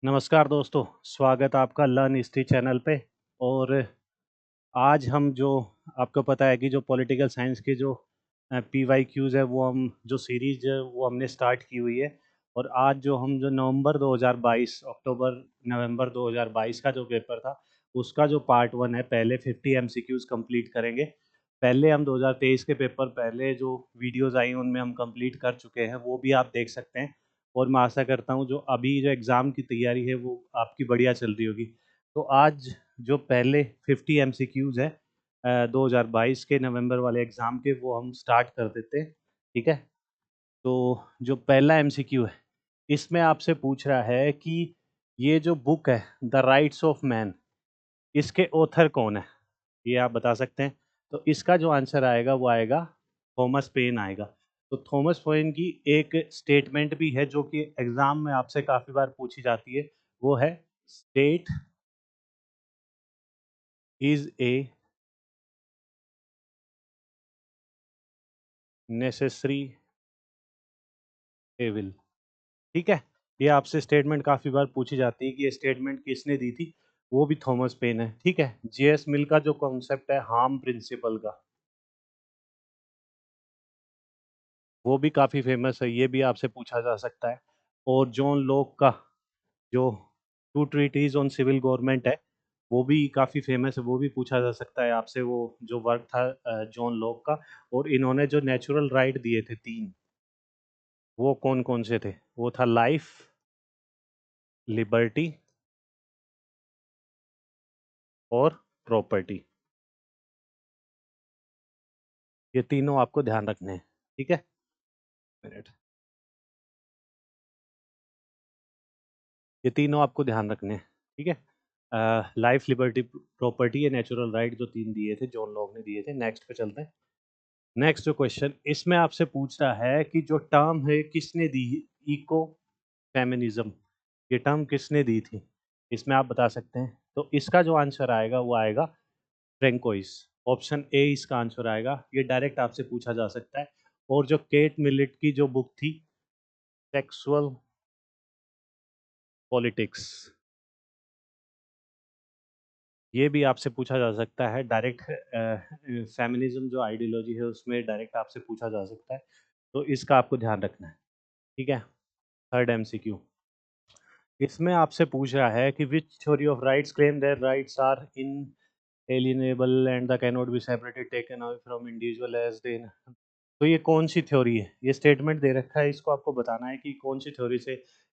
नमस्कार दोस्तों, स्वागत आपका लर्न हिस्ट्री चैनल पे। और आज हम जो आपको पता है कि जो पॉलिटिकल साइंस के जो PYQs है वो हम जो सीरीज है वो हमने स्टार्ट की हुई है। और आज जो हम जो नवंबर 2022 अक्टूबर नवंबर 2022 का जो पेपर था उसका जो पार्ट 1 है, पहले 50 MCQs कंप्लीट करेंगे। पहले हम 2023 के पेपर पहले जो वीडियोस आई उनमें हम कंप्लीट कर चुके हैं, वो भी आप देख सकते हैं। और मैं आशा करता हूँ जो अभी जो एग्ज़ाम की तैयारी है वो आपकी बढ़िया चल रही होगी। तो आज जो पहले 50 MCQs है 2022 के नवंबर वाले एग्ज़ाम के, वो हम स्टार्ट कर देते हैं। ठीक है। तो जो पहला MCQ है इसमें आपसे पूछ रहा है कि ये जो बुक है द राइट्स ऑफ मैन, इसके ऑथर कौन है, ये आप बता सकते हैं। तो इसका जो आंसर आएगा वो आएगा थॉमस पेन आएगा। तो थॉमस पेन की एक स्टेटमेंट भी है जो कि एग्जाम में आपसे काफ़ी बार पूछी जाती है। वो है state is a necessary evil. ठीक है। ये आपसे स्टेटमेंट काफ़ी बार पूछी जाती है कि ये स्टेटमेंट किसने दी थी। वो भी थॉमस पेन है। ठीक है। JS मिल का जो कॉन्सेप्ट है हार्म प्रिंसिपल का, वो भी काफ़ी फेमस है, ये भी आपसे पूछा जा सकता है। और जॉन लॉक का जो two treatises on civil government है वो भी काफ़ी फेमस है, वो भी पूछा जा सकता है आपसे। वो जो वर्क था जॉन लॉक का। और इन्होंने जो नेचुरल राइट दिए थे तीन, वो कौन कौन से थे? वो था लाइफ, लिबर्टी और प्रॉपर्टी। ये तीनों आपको ध्यान रखने हैं। ठीक है। मिनट। ये तीनों आपको ध्यान रखने हैं। ठीक है। लाइफ, लिबर्टी, प्रॉपर्टी, ये नेचुरल राइट जो तीन दिए थे, जॉन लॉक ने दिए थे। नेक्स्ट पे चलते हैं। नेक्स्ट जो क्वेश्चन इसमें आपसे पूछ रहा है कि जो टर्म है किसने दी, इको फेमिनिज्म, ये टर्म किसने दी थी? इसमें आप बता सकते हैं। तो इसका जो आंसर आएगा वो आएगा फ्रेंकोइस। ऑप्शन ए इसका आंसर आएगा। ये डायरेक्ट आपसे पूछा जा सकता है। और जो केट मिलिट की जो बुक थी सेक्सुअल पॉलिटिक्स, ये भी आपसे पूछा जा सकता है डायरेक्ट। फेमिनिज्म जो आइडियोलॉजी है उसमें डायरेक्ट आपसे पूछा जा सकता है। तो इसका आपको ध्यान रखना है। ठीक है। थर्ड MCQ इसमें आपसे पूछ रहा है कि which theory of rights claim their rights are inalienable and the can not be separated taken away from individual as they. तो ये कौन सी थ्योरी है? ये स्टेटमेंट दे रखा है, इसको आपको बताना है कि कौन सी थ्योरी से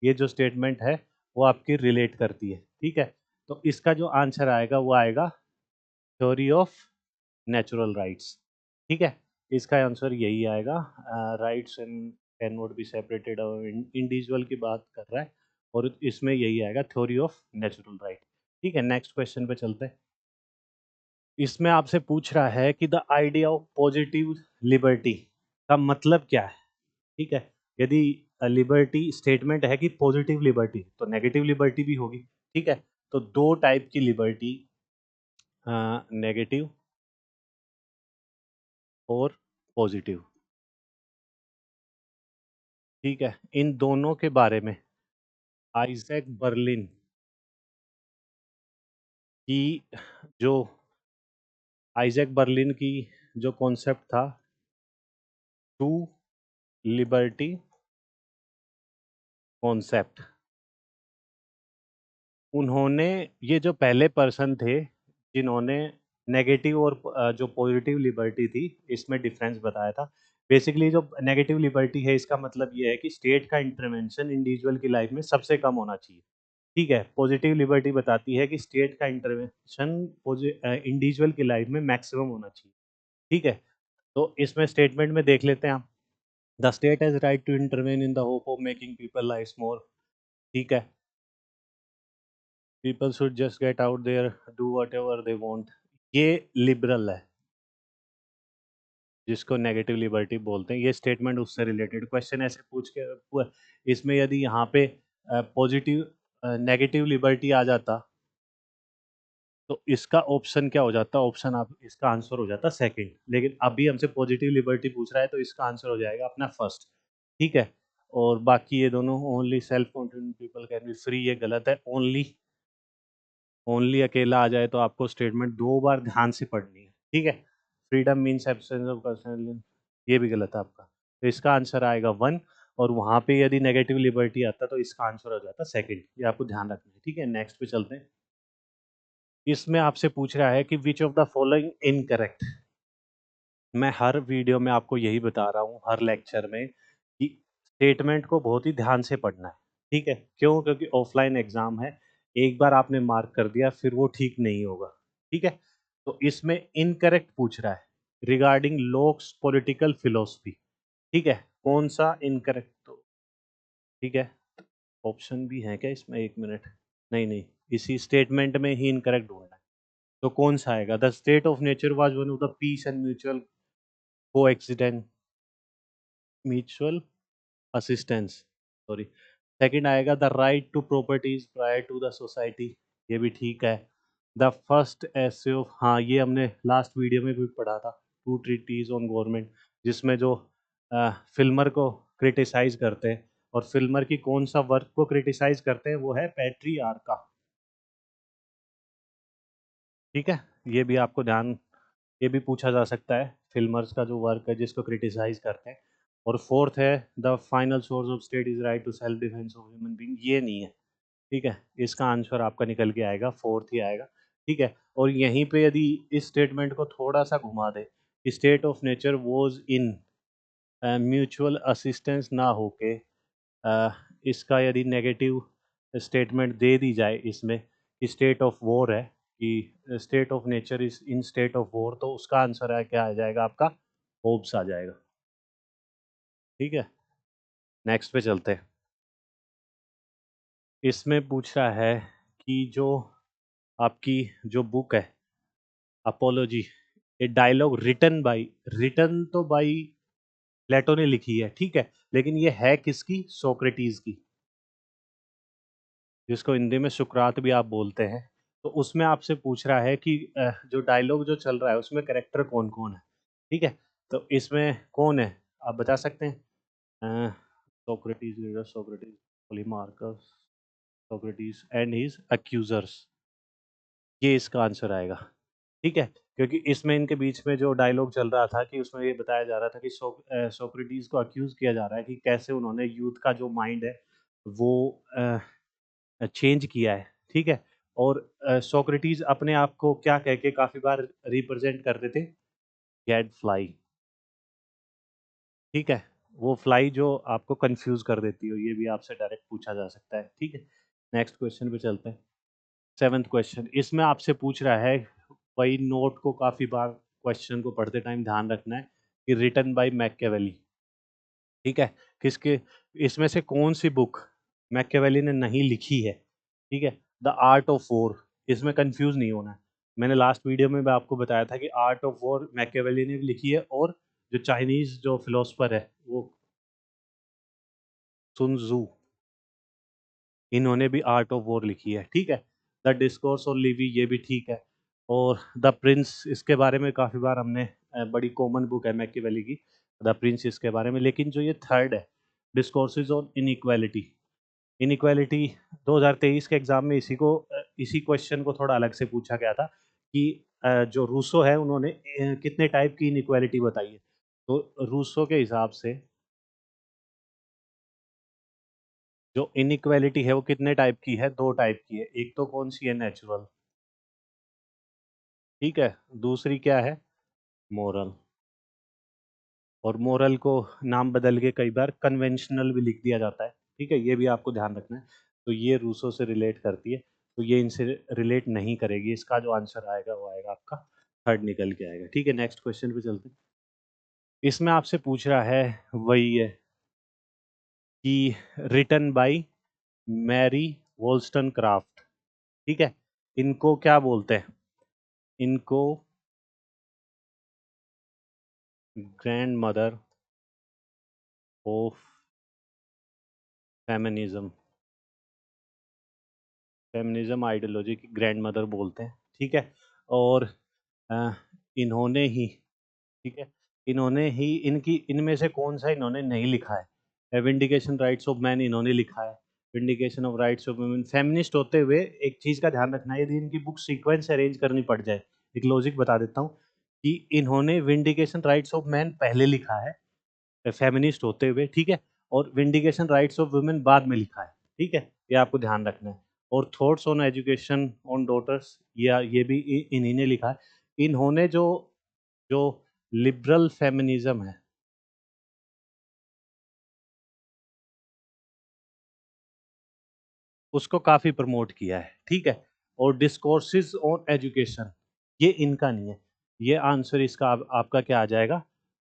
ये जो स्टेटमेंट है वो आपकी रिलेट करती है। ठीक है। तो इसका जो आंसर आएगा वो आएगा थ्योरी ऑफ नेचुरल राइट्स। ठीक है। इसका आंसर यही आएगा। Rights and can not be separated, और इंडिविजुअल की बात कर रहा है। और इसमें यही आएगा थ्योरी ऑफ नेचुरल राइट। ठीक है। नेक्स्ट क्वेश्चन पे चलते हैं। इसमें आपसे पूछ रहा है कि the idea of positive liberty का मतलब क्या है? ठीक है। यदि लिबर्टी स्टेटमेंट है कि पॉजिटिव लिबर्टी, तो नेगेटिव लिबर्टी भी होगी। ठीक है। तो दो टाइप की लिबर्टी, नेगेटिव और पॉजिटिव। ठीक है। इन दोनों के बारे में आइजैक बर्लिन की जो आइजैक बर्लिन की जो कॉन्सेप्ट था टू लिबर्टी कॉन्सेप्ट, उन्होंने, ये जो पहले पर्सन थे जिन्होंने नेगेटिव और जो पॉजिटिव लिबर्टी थी इसमें डिफरेंस बताया था। बेसिकली जो नेगेटिव लिबर्टी है इसका मतलब ये है कि स्टेट का इंटरवेंशन इंडिविजुअल की लाइफ में सबसे कम होना चाहिए। ठीक है। पॉजिटिव लिबर्टी बताती है कि स्टेट का इंटरवेंशन इंडिविजुअल की लाइफ में मैक्सिमम होना चाहिए। ठीक है। तो इसमें स्टेटमेंट में देख लेते हैं आप। The state has right to intervene in the hope of making people life more. ठीक है। People should just get out there, do whatever they want. ये लिबरल है, जिसको नेगेटिव लिबर्टी बोलते हैं। ये स्टेटमेंट उससे रिलेटेड क्वेश्चन ऐसे पूछ के इसमें यदि यहाँ पे पॉजिटिव नेगेटिव लिबर्टी आ जाता तो इसका ऑप्शन क्या हो जाता? ऑप्शन आप इसका आंसर हो जाता सेकंड। लेकिन अभी हमसे पॉजिटिव लिबर्टी पूछ रहा है तो इसका आंसर हो जाएगा अपना फर्स्ट। ठीक है। और बाकी ये दोनों only self confident people can be free, ये गलत है। ओनली, ओनली अकेला आ जाए तो आपको स्टेटमेंट 2 बार ध्यान से पढ़नी है, ठीक है। Freedom means absence of personal, ये भी गलत है आपका। तो इसका आंसर आएगा 1। और वहां पे यदि नेगेटिव लिबर्टी आता तो इसका आंसर हो जाता सेकंड। ये आपको ध्यान रखना है, ठीक है। नेक्स्ट पे चलते हैं। इसमें आपसे पूछ रहा है कि which of the following incorrect. मैं हर वीडियो में आपको यही बता रहा हूँ, हर लेक्चर में, कि स्टेटमेंट को बहुत ही ध्यान से पढ़ना है, ठीक है। क्यों? क्योंकि ऑफलाइन एग्जाम है, एक बार आपने मार्क कर दिया फिर वो ठीक नहीं होगा, ठीक है। तो इसमें इनकरेक्ट पूछ रहा है रिगार्डिंग लोक्स पॉलिटिकल फिलोसफी, ठीक है। कौन सा इनकरेक्ट? तो ठीक है, ऑप्शन भी है क्या इसमें? एक मिनट, नहीं नहीं, इसी स्टेटमेंट में ही इनकरेक्ट ढूंढना है। तो कौन सा आएगा? The state of nature was one of the peace and mutual को accident, mutual assistance, sorry. Second आएगा the right to properties prior to the society, ये भी ठीक है। द फर्स्ट एसे ऑफ, हाँ ये हमने लास्ट वीडियो में भी पढ़ा था, टू ट्रीटीज ऑन गवर्नमेंट, जिसमें जो फिल्मर को क्रिटिसाइज करते हैं, और फिल्मर की कौन सा वर्क को क्रिटिसाइज करते हैं, वो है पैट्रियार्का, ठीक है। ये भी आपको ध्यान, ये भी पूछा जा सकता है, फिल्मर्स का जो वर्क है जिसको क्रिटिसाइज करते हैं। और फोर्थ है the final source of state is right to self defence of human being, ये नहीं है, ठीक है। इसका आंसर आपका निकल के आएगा फोर्थ ही आएगा, ठीक है। और यहीं पे यदि इस स्टेटमेंट को थोड़ा सा घुमा दे, state of nature was in mutual assistance ना होके, इसका यदि नेगेटिव स्टेटमेंट दे दी जाए इसमें कि स्टेट ऑफ वॉर है, कि state of nature is in state of war, तो उसका आंसर है क्या आ जाएगा आपका? होप्स आ जाएगा, ठीक है। नेक्स्ट पे चलते हैं। इसमें पूछ रहा है कि जो आपकी जो बुक है अपोलॉजी, ये डायलॉग रिटन बाई, रिटन तो बाई प्लेटो ने लिखी है, ठीक है, लेकिन ये है किसकी? सोक्रेटिस की, जिसको हिंदी में सुकरात भी आप बोलते हैं। तो उसमें आपसे पूछ रहा है कि जो डायलॉग जो चल रहा है उसमें कैरेक्टर कौन कौन है, ठीक है। तो इसमें कौन है, आप बता सकते हैं? Socrates, Socrates, Polemarchus, Socrates and his accusers, ये इसका आंसर आएगा, ठीक है। क्योंकि इसमें इनके बीच में जो डायलॉग चल रहा था, कि उसमें ये बताया जा रहा था कि सोक्रेटिस को अक्यूज किया जा रहा है कि कैसे उन्होंने यूथ का जो माइंड है वो चेंज किया है, ठीक है। और सोक्रेटिस अपने आप को क्या कह के काफी बार रिप्रेजेंट करते थे? गैड फ्लाई, ठीक है। वो फ्लाई जो आपको कंफ्यूज कर देती हो, ये भी आपसे डायरेक्ट पूछा जा सकता है, ठीक है। नेक्स्ट क्वेश्चन पे चलते हैं। सेवेंथ क्वेश्चन, इसमें आपसे पूछ रहा है, वही नोट को काफी बार क्वेश्चन को पढ़ते टाइम ध्यान रखना है, कि रिटन बाय मैकियावेली, ठीक है। किसके, इसमें से कौन सी बुक मैकियावेली ने नहीं लिखी है, ठीक है। द आर्ट ऑफ वॉर, इसमें कंफ्यूज नहीं होना है। मैंने लास्ट वीडियो में भी आपको बताया था कि आर्ट ऑफ वॉर मैकियावेली ने लिखी है, और जो चाइनीज जो फिलोसफर है वो सुन जू, इन्होंने भी आर्ट ऑफ वॉर लिखी है, ठीक है। द डिस्कोर्स ऑन लिवी, ये भी ठीक है। और द प्रिंस, इसके बारे में काफ़ी बार हमने बड़ी कॉमन बुक है मैकियावेली की, द प्रिंस, इसके बारे में। लेकिन जो ये थर्ड है, डिस्कोर्सेज ऑन इनइक्वालिटी, इनइक्वालिटी 2023 के एग्जाम में इसी क्वेश्चन को थोड़ा अलग से पूछा गया था, कि जो रूसो है उन्होंने कितने टाइप की इनइक्वालिटी बताई है। तो रूसो के हिसाब से जो इनइक्वालिटी है वो कितने टाइप की है? 2 टाइप की है। एक तो कौन सी है? नेचुरल, ठीक है। दूसरी क्या है? मोरल। और मोरल को नाम बदल के कई बार कन्वेंशनल भी लिख दिया जाता है, ठीक है। ये भी आपको ध्यान रखना है। तो ये रूसो से रिलेट करती है, तो ये इनसे रिलेट नहीं करेगी। इसका जो आंसर आएगा वो आएगा आपका थर्ड निकल के आएगा, ठीक है। नेक्स्ट क्वेश्चन पे चलते हैं। इसमें आपसे पूछ रहा है, वही है कि रिटन बाय मैरी वोल्स्टनक्राफ्ट, ठीक है। इनको क्या बोलते हैं? इनको grand mother of feminism, feminism ideology की ग्रैंड मदर बोलते हैं, ठीक है। और अ, इन्होंने ही, ठीक है, इन्होंने ही, इनकी इनमें से कौन सा इन्होंने नहीं लिखा है? विंडिकेशन राइट्स ऑफ मैन इन्होंने लिखा है, vindication of rights of women. Feminist होते हुए एक चीज़ का ध्यान रखना है, यदि इनकी बुक सीक्वेंस अरेंज करनी पड़ जाए, एक लॉजिक बता देता हूँ कि इन्होंने विंडिकेशन राइट्स ऑफ मैन पहले लिखा है फेमिनिस्ट होते हुए, ठीक है, और विंडिकेशन राइट्स ऑफ वुमेन बाद में लिखा है, ठीक है, ये आपको ध्यान रखना है। और thoughts on education on daughters, ये भी इन्हीं ने लिखा है। इन्होंने जो जो लिबरल फेमिनिज्म है उसको काफ़ी प्रमोट किया है, ठीक है। और डिस्कोर्सेज ऑन एजुकेशन, ये इनका नहीं है, ये आंसर इसका आपका क्या आ जाएगा,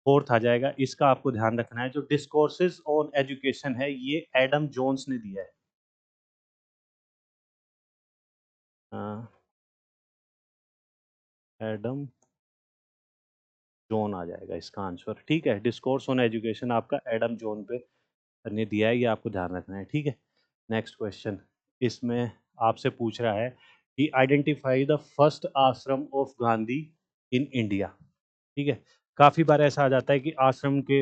फोर्थ आ जाएगा। इसका आपको ध्यान रखना है, जो डिस्कोर्सेज ऑन एजुकेशन है ये एडम जोन्स ने दिया है। एडम जोन आ जाएगा इसका आंसर, ठीक है। डिस्कोर्स ऑन एजुकेशन आपका एडम जोन पे ने दिया है, ये आपको ध्यान रखना है, ठीक है। नेक्स्ट क्वेश्चन, इसमें आपसे पूछ रहा है कि आइडेंटिफाई द फर्स्ट आश्रम ऑफ गांधी इन इंडिया, ठीक है। काफ़ी बार ऐसा आ जाता है कि आश्रम के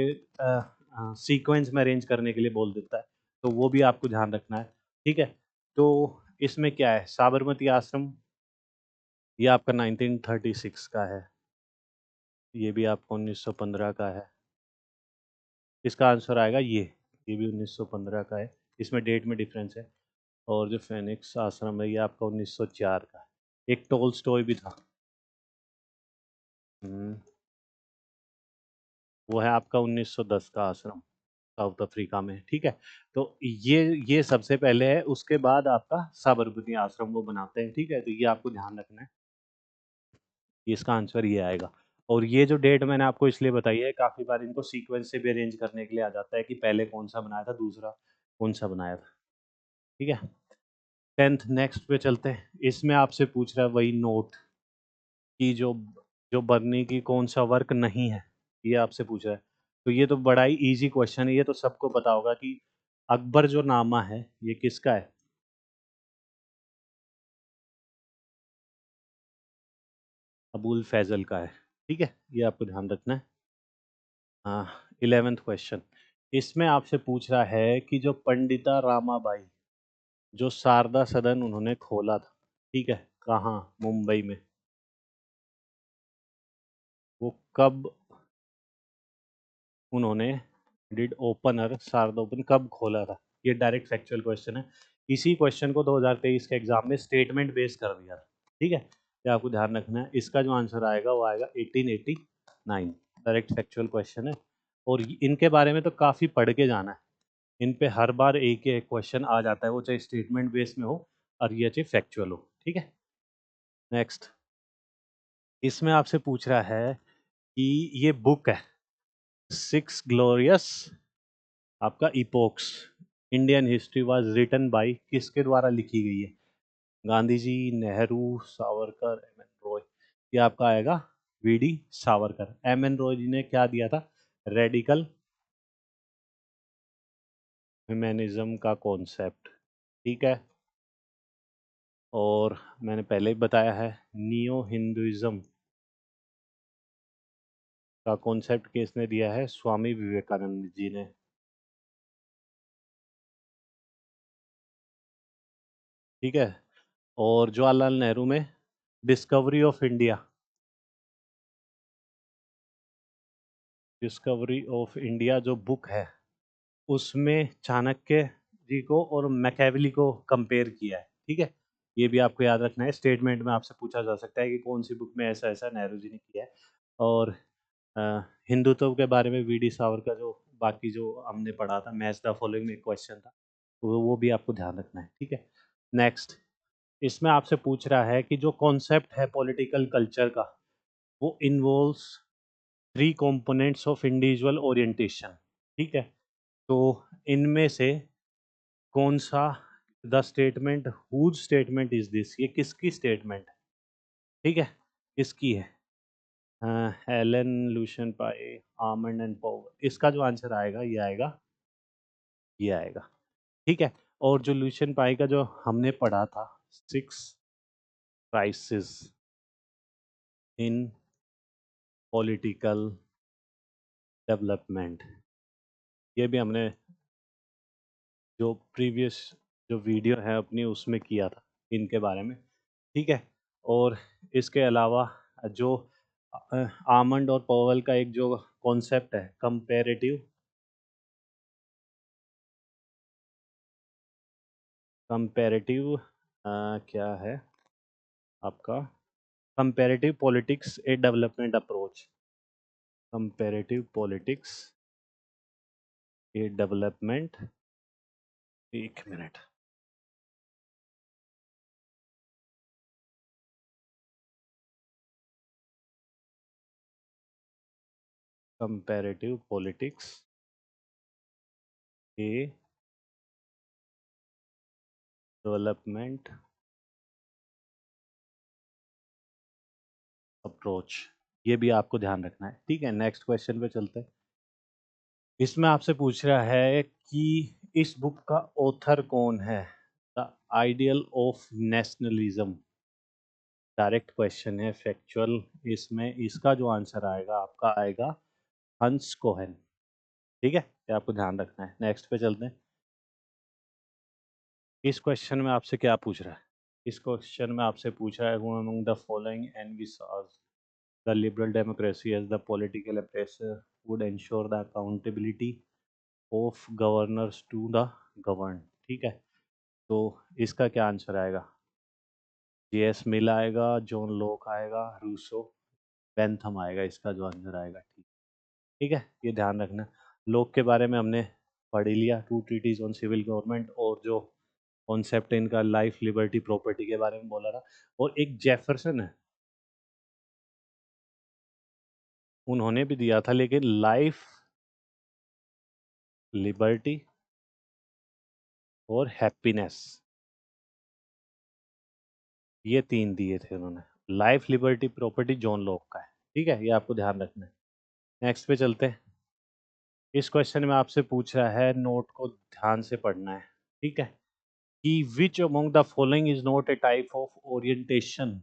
सीक्वेंस में अरेंज करने के लिए बोल देता है, तो वो भी आपको ध्यान रखना है, ठीक है। तो इसमें क्या है, साबरमती आश्रम, ये आपका 1936 का है, ये भी आपका 1915 का है। इसका आंसर आएगा ये भी 1915 का है, इसमें डेट में डिफरेंस है। और जो फेनिक्स आश्रम है ये आपका 1904 का है। एक टोल्स्टॉय भी था, हम्म, वो है आपका 1910 का आश्रम, साउथ अफ्रीका में, ठीक है। तो ये सबसे पहले है, उसके बाद आपका साबरमती आश्रम वो बनाते हैं, ठीक है। तो ये आपको ध्यान रखना है, इसका आंसर ये आएगा। और ये जो डेट मैंने आपको इसलिए बताई है, काफ़ी बार इनको सीक्वेंस से भी अरेंज करने के लिए आ जाता है कि पहले कौन सा बनाया था, दूसरा कौन सा बनाया था, ठीक है। 10th नेक्स्ट पे चलते हैं, इसमें आपसे पूछ रहा है वही नोट कि जो जो बर्नी की कौन सा वर्क नहीं है, ये आपसे पूछ रहा है। तो ये तो बड़ा ही इजी क्वेश्चन है, ये तो सबको पता होगा कि अकबर जो नामा है ये किसका है, अबुल फैजल का है, ठीक है, ये आपको ध्यान रखना है। हाँ, 11th क्वेश्चन, इसमें आपसे पूछ रहा है कि जो पंडिता रामाबाई, जो शारदा सदन उन्होंने खोला था, ठीक है, कहाँ, मुंबई में, वो कब उन्होंने डिड ओपनर शारदा ओपन कब खोला था, ये डायरेक्ट फैक्चुअल क्वेश्चन है। इसी क्वेश्चन को 2023 के एग्जाम में स्टेटमेंट बेस कर दिया था, ठीक है, ये आपको ध्यान रखना है। इसका जो आंसर आएगा वो आएगा 1889, डायरेक्ट फैक्चुअल क्वेश्चन है। और इनके बारे में तो काफ़ी पढ़ के जाना है, इन पे हर बार एक एक क्वेश्चन आ जाता है, वो चाहे स्टेटमेंट बेस में हो और ये चाहे फैक्चुअल हो, ठीक है। नेक्स्ट, इसमें आपसे पूछ रहा है कि ये बुक है सिक्स ग्लोरियस आपका epochs Indian history was written by, किसके द्वारा लिखी गई है, गांधी जी, नेहरू, सावरकर, एम एन रॉय, ये आपका आएगा VD Savarkar. M N Roy ji ने क्या दिया था, रेडिकल ह्यूमैनिज्म का कॉन्सेप्ट, ठीक है। और मैंने पहले ही बताया है, नियो हिंदुइज्म का कॉन्सेप्ट किसने दिया है, स्वामी विवेकानंद जी ने, ठीक है। और जवाहरलाल नेहरू में discovery of India, discovery of India जो बुक है उसमें चाणक्य जी को और मैकेवली को कंपेयर किया है, ठीक है। ये भी आपको याद रखना है, स्टेटमेंट में आपसे पूछा जा सकता है कि कौन सी बुक में ऐसा ऐसा नेहरू जी ने किया है। और अ, हिंदुत्व के बारे में वीडी सावरकर, जो बाकी जो हमने पढ़ा था मैच द फॉलोइंग में एक क्वेश्चन था, तो वो भी आपको ध्यान रखना है, ठीक है। नेक्स्ट, इसमें आपसे पूछ रहा है कि जो कॉन्सेप्ट है पॉलिटिकल कल्चर का, वो involves three components of individual orientation, ठीक है। तो इनमें से कौन सा, the statement whose statement is this, ये किसकी स्टेटमेंट है, ठीक है, किसकी है, एलन, लूशन पाए, आर्मंड एंड पावर, इसका जो आंसर आएगा ये आएगा, ये आएगा, ठीक है। और जो लूशन पाई का जो हमने पढ़ा था, six crisis in political development, ये भी हमने जो प्रीवियस जो वीडियो है अपनी उसमें किया था इनके बारे में, ठीक है। और इसके अलावा जो आमंड और पॉवेल का एक जो कॉन्सेप्ट है कंपैरेटिव कंपैरेटिव क्या है आपका, कंपैरेटिव पॉलिटिक्स ए डेवलपमेंट अप्रोच, कंपैरेटिव पॉलिटिक्स ए डेवलपमेंट, एक मिनट, कंपैरेटिव पॉलिटिक्स ए डेवलपमेंट अप्रोच, ये भी आपको ध्यान रखना है, ठीक है। नेक्स्ट क्वेश्चन पे चलते हैं। इसमें आपसे पूछ रहा है कि इस बुक का ऑथर कौन है, the ideal of nationalism, direct question है, फैक्चुअल। इसमें इसका जो आंसर आएगा आपका आएगा हंस कोहेन, ठीक है, ये आपको ध्यान रखना है। नेक्स्ट पे चलते हैं। इस क्वेश्चन में आपसे क्या पूछ रहा है, इस क्वेश्चन में आपसे पूछ रहा है who among the following envisages the liberal democracy as the political appraiser would ensure the accountability of governors to the govern, ठीक है। तो इसका क्या आंसर आएगा, जेएस मिल आएगा, जॉन लॉक आएगा, रूसो, बेंथम आएगा, इसका जो आंसर आएगा, ठीक, ठीक है, ये ध्यान रखना। लॉक के बारे में हमने पढ़ ही लिया, two treatises on civil government, और जो कॉन्सेप्ट इनका लाइफ लिबर्टी प्रॉपर्टी के बारे में बोला था। और एक जेफरसन है, उन्होंने भी दिया था, लेकिन लाइफ, लिबर्टी और हैप्पीनेस, ये तीन दिए थे उन्होंने। Life liberty property John Locke का है, ठीक है, ये आपको ध्यान रखना है। नेक्स्ट पे चलते हैं। इस क्वेश्चन में आपसे पूछ रहा है, नोट को ध्यान से पढ़ना है, ठीक है, कि which among the following is not a type of orientation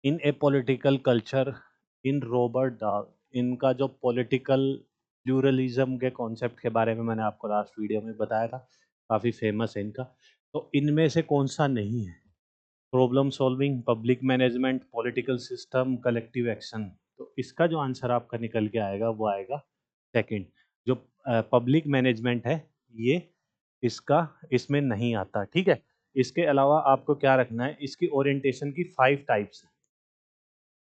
in a political culture in Robert Dahl. इनका जो पॉलिटिकल प्लूरलिज्म के कॉन्सेप्ट के बारे में मैंने आपको लास्ट वीडियो में बताया था, काफ़ी फेमस है इनका। तो इनमें से कौन सा नहीं है, problem solving, public management, political system, collective action. तो इसका जो आंसर आपका निकल के आएगा वो आएगा सेकंड, जो पब्लिक मैनेजमेंट है, ये इसका इसमें नहीं आता, ठीक है। इसके अलावा आपको क्या रखना है, इसकी ओरिएंटेशन की 5 टाइप्स है,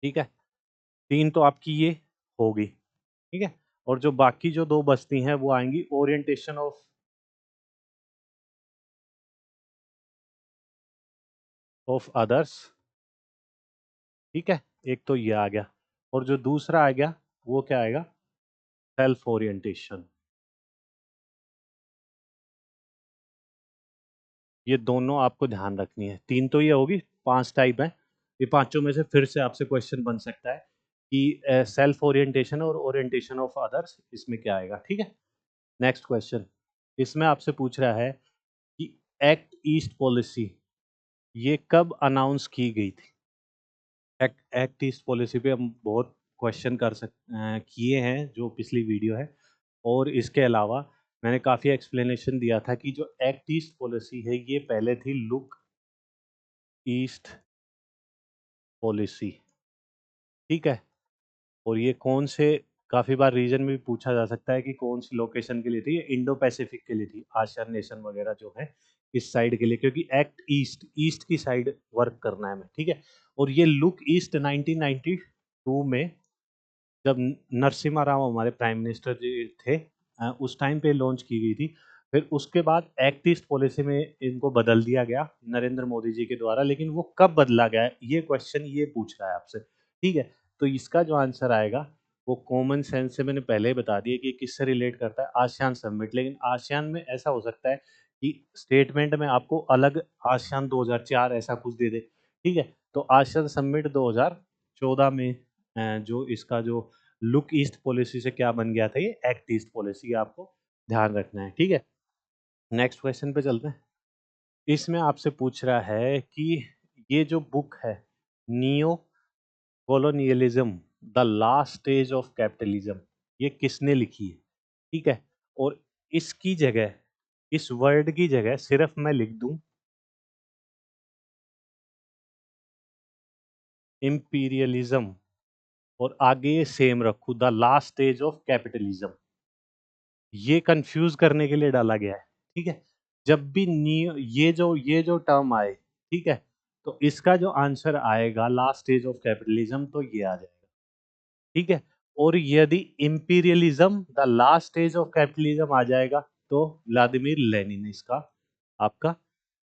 ठीक है। 3 तो आपकी ये होगी, ठीक है, और जो बाकी जो 2 बचती हैं वो आएंगी ओरिएंटेशन ऑफ अदर्स, ठीक है, एक तो ये आ गया, और जो दूसरा आ गया वो क्या आएगा, सेल्फ ओरिएंटेशन। ये दोनों आपको ध्यान रखनी है, 3 तो ये होगी, 5 टाइप है, ये पांचों में से फिर से आपसे क्वेश्चन बन सकता है कि सेल्फ ओरिएंटेशन और ओरिएंटेशन ऑफ अदर्स इसमें क्या आएगा, ठीक है। नेक्स्ट क्वेश्चन, इसमें आपसे पूछ रहा है कि एक्ट ईस्ट पॉलिसी ये कब अनाउंस की गई थी। एक्ट ईस्ट पॉलिसी पे हम बहुत क्वेश्चन किए हैं जो पिछली वीडियो है, और इसके अलावा मैंने काफ़ी एक्सप्लेनेशन दिया था कि जो एक्ट ईस्ट पॉलिसी है ये पहले थी लुक ईस्ट पॉलिसी, ठीक है। और ये कौन से, काफ़ी बार रीजन में भी पूछा जा सकता है कि कौन सी लोकेशन के लिए थी, ये इंडो पैसिफिक के लिए थी, आसियान नेशन वगैरह जो है इस साइड के लिए, क्योंकि एक्ट ईस्ट ईस्ट की साइड वर्क करना है हमें, ठीक है। और ये लुक ईस्ट 1992 में जब नरसिम्हा राव हमारे प्राइम मिनिस्टर जी थे, उस टाइम पे लॉन्च की गई थी। फिर उसके बाद एक्ट ईस्ट पॉलिसी में इनको बदल दिया गया नरेंद्र मोदी जी के द्वारा, लेकिन वो कब बदला गया है, ये क्वेश्चन ये पूछ रहा है आपसे, ठीक है। तो इसका जो आंसर आएगा वो कॉमन सेंस से मैंने पहले ही बता दिया कि किससे रिलेट करता है, आसियान समिट। लेकिन आसियान में ऐसा हो सकता है कि स्टेटमेंट में आपको अलग आसियान 2004 ऐसा कुछ दे दे, ठीक है। तो आसियान समिट 2014 में जो इसका जो लुक ईस्ट पॉलिसी से क्या बन गया था, ये एक्ट ईस्ट पॉलिसी, आपको ध्यान रखना है, ठीक है। नेक्स्ट क्वेश्चन पे चलते हैं। इसमें आपसे पूछ रहा है कि ये जो बुक है neo colonialism the last stage of capitalism, ये किसने लिखी है, ठीक है। और इसकी जगह इस वर्ड की जगह सिर्फ मैं लिख दूं इंपीरियलिज्म और आगे ये सेम रखूं the last stage of capitalism, ये कंफ्यूज करने के लिए डाला गया है। ठीक है, जब भी ये जो टर्म आए, ठीक है, तो इसका जो आंसर आएगा लास्ट स्टेज ऑफ कैपिटलिज्म, तो ये आ जाएगा। ठीक है, और यदि imperialism the last stage of capitalism आ जाएगा, तो व्लादिमीर लेनिन इसका आपका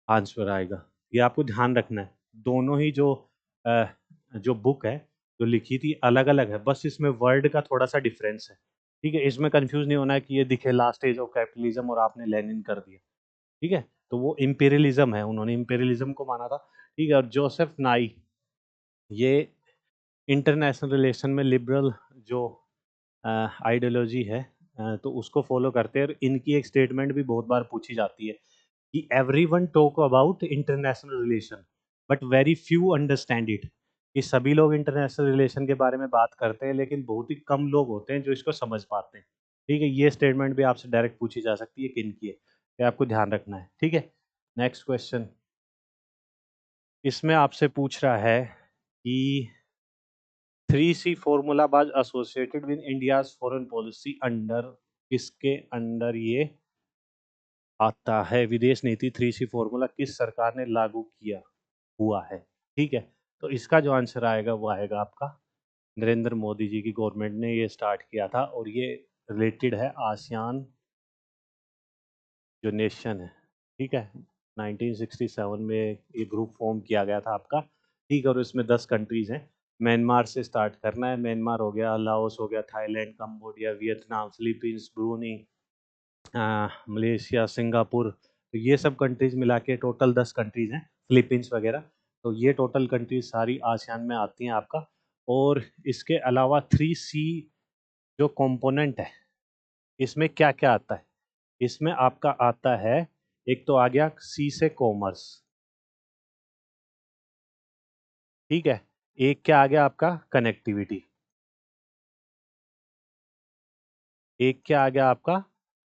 आंसर आएगा। ये आपको ध्यान रखना है। दोनों ही जो बुक है जो लिखी थी अलग अलग है, बस इसमें वर्ड का थोड़ा सा डिफरेंस है। ठीक है, इसमें कंफ्यूज नहीं होना है कि ये दिखे लास्ट स्टेज ऑफ कैपिटलिज्म और आपने लेनिन कर दिया। ठीक है, तो वो इंपीरियलिज्म है, उन्होंने इंपीरियलिज्म को माना था। ठीक है, और जोसेफ नाई ये इंटरनेशनल रिलेशन में लिबरल जो आइडियोलॉजी है, तो उसको फॉलो करते हैं। और इनकी एक स्टेटमेंट भी बहुत बार पूछी जाती है कि everyone talk about international relation but very few understand it, कि सभी लोग इंटरनेशनल रिलेशन के बारे में बात करते हैं लेकिन बहुत ही कम लोग होते हैं जो इसको समझ पाते हैं। ठीक है, ये स्टेटमेंट भी आपसे डायरेक्ट पूछी जा सकती है किन की है, ये आपको ध्यान रखना है। ठीक है, नेक्स्ट क्वेश्चन इसमें आपसे पूछ रहा है कि 3C formula was associated with India's foreign policy under, किसके अंडर ये आता है? विदेश नीति 3C फॉर्मूला किस सरकार ने लागू किया हुआ है? ठीक है, तो इसका जो आंसर आएगा वो आएगा आपका नरेंद्र मोदी जी की गवर्नमेंट ने ये स्टार्ट किया था, और ये रिलेटेड है आसियान जो नेशन है। ठीक है, 1967 में ये ग्रुप फॉर्म किया गया था आपका। ठीक है, और इसमें 10 कंट्रीज हैं। म्यांमार से स्टार्ट करना है, म्यांमार हो गया, लाओस हो गया, Thailand, Cambodia, Vietnam, Philippines, Bruny, Malaysia, Singapore, तो ये सब कंट्रीज मिला के टोटल 10 कंट्रीज हैं, फिलीपींस वगैरह। तो ये टोटल कंट्रीज सारी आसियान में आती हैं आपका। और इसके अलावा 3C जो कंपोनेंट है, इसमें क्या क्या आता है? इसमें आपका आता है, एक तो आ गया सी से कॉमर्स। ठीक है, एक क्या आ गया आपका कनेक्टिविटी, एक क्या आ गया आपका